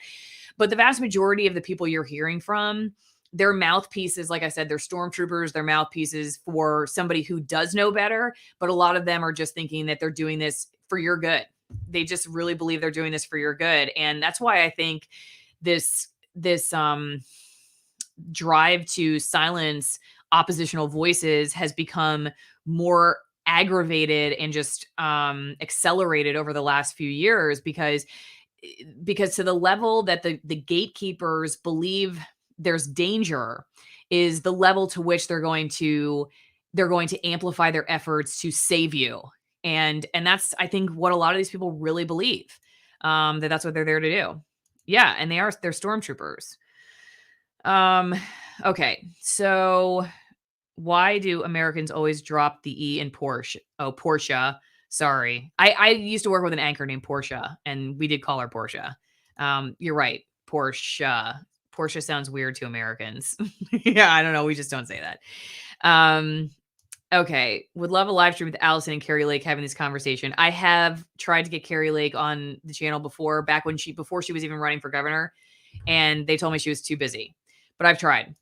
but the vast majority of the people you're hearing from, their mouthpieces, like I said, they're stormtroopers, they're mouthpieces for somebody who does know better. But a lot of them are just thinking that they're doing this for your good. They just really believe they're doing this for your good. And that's why I think this drive to silence oppositional voices has become more aggravated and just accelerated over the last few years, because to the level that the gatekeepers believe there's danger is the level to which they're going to amplify their efforts to save you. And that's, I think, what a lot of these people really believe, that's what they're there to do. Yeah. And they're stormtroopers. Okay. So Why do Americans always drop the E in Porsche? Oh, Portia. Sorry. I used to work with an anchor named Portia, and we did call her Portia. You're right. Portia. Portia sounds weird to Americans. Yeah, I don't know. We just don't say that. Okay. Would love a live stream with Allison and Carrie Lake having this conversation. I have tried to get Carrie Lake on the channel before, before she was even running for governor, and they told me she was too busy. But I've tried.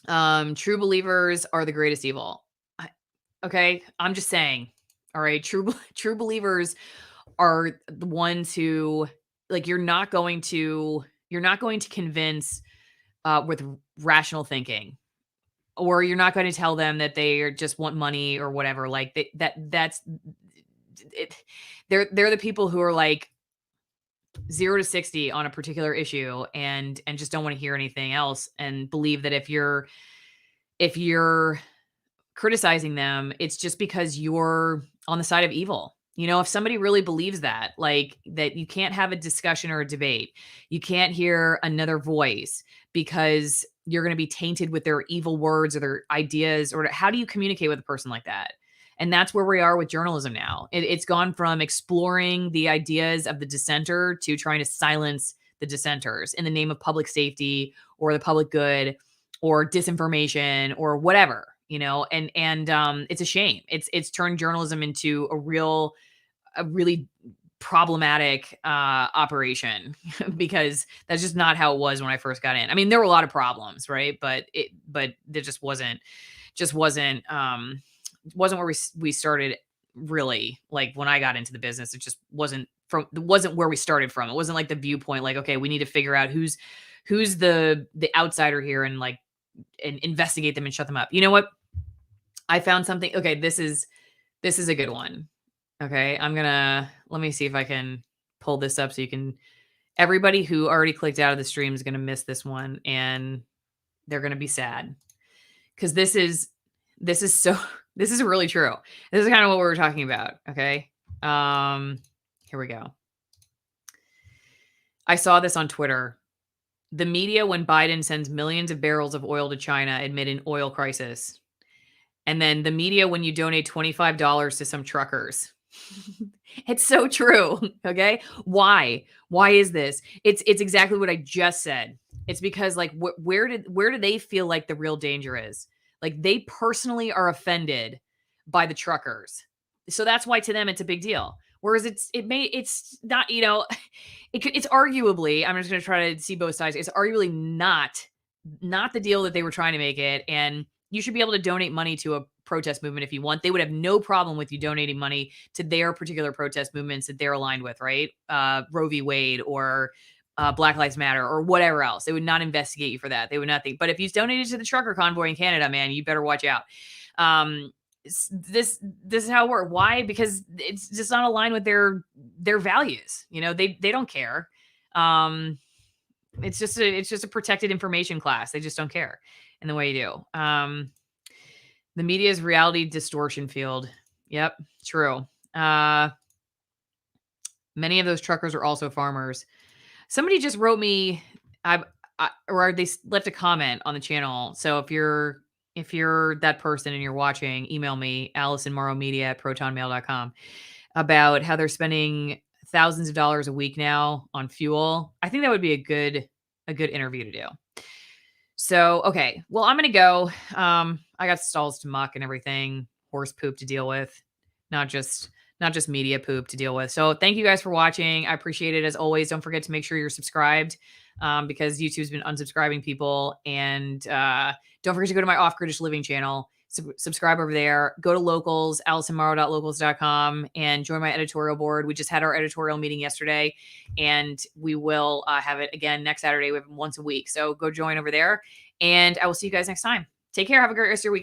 True believers are the greatest evil. Okay. I'm just saying. All right. True believers are the ones who, like, you're not going to convince with rational thinking, or you're not going to tell them that they just want money or whatever. Like that's it. They're the people who are like 0 to 60 on a particular issue and just don't want to hear anything else, and believe that if you're criticizing them, it's just because you're on the side of evil. You know, if somebody really believes that, like, that you can't have a discussion or a debate, you can't hear another voice because you're going to be tainted with their evil words or their ideas, or how do you communicate with a person like that? And that's where we are with journalism now. It's gone from exploring the ideas of the dissenter to trying to silence the dissenters in the name of public safety or the public good or disinformation or whatever, you know, and it's a shame. It's turned journalism into a really problematic operation because that's just not how it was when I first got in. I mean, there were a lot of problems, right? But there just wasn't where we started, really. Like, when I got into the business, it just wasn't where we started from. It wasn't like the viewpoint, like, okay, we need to figure out who's the outsider here and investigate them and shut them up. You know what? I found something. Okay, this is a good one. Okay, let me see if I can pull this up so you can, everybody who already clicked out of the stream is going to miss this one, and they're going to be sad, because this is really true. This is kind of what we were talking about. Okay. Here we go. I saw this on Twitter. The media, when Biden sends millions of barrels of oil to China, admit an oil crisis. And then the media, when you donate $25 to some truckers. It's so true. Okay. Why is this? It's exactly what I just said. It's because, like, where do they feel like the real danger is? Like, they personally are offended by the truckers. So that's why to them it's a big deal. Whereas it's not, you know, it's arguably, I'm just going to try to see both sides. It's arguably not the deal that they were trying to make it. And you should be able to donate money to a protest movement if you want. They would have no problem with you donating money to their particular protest movements that they're aligned with, right? Roe v. Wade or Black Lives Matter or whatever else. They would not investigate you for that. They would not think. But if you donated to the trucker convoy in Canada, man, you better watch out. This is how it works. Why? Because it's just not aligned with their values. You know, they don't care. It's just a protected information class. They just don't care in the way you do. The media's reality distortion field. Yep, true. Many of those truckers are also farmers. Somebody just wrote me, or they left a comment on the channel. So if you're that person and you're watching, email me, AllisonMorrowMedia@protonmail.com, about how they're spending thousands of dollars a week now on fuel. I think that would be a good interview to do. So, okay. Well, I'm going to go. I got stalls to muck and everything, horse poop to deal with, not just media poop to deal with. So thank you guys for watching. I appreciate it as always. Don't forget to make sure you're subscribed, because YouTube's been unsubscribing people. And don't forget to go to my Off-Gridish Living channel. Subscribe over there. Go to Locals, AllisonMorrow.locals.com, and join my editorial board. We just had our editorial meeting yesterday, and we will have it again next Saturday. We have it once a week. So go join over there, and I will see you guys next time. Take care. Have a great rest of your week.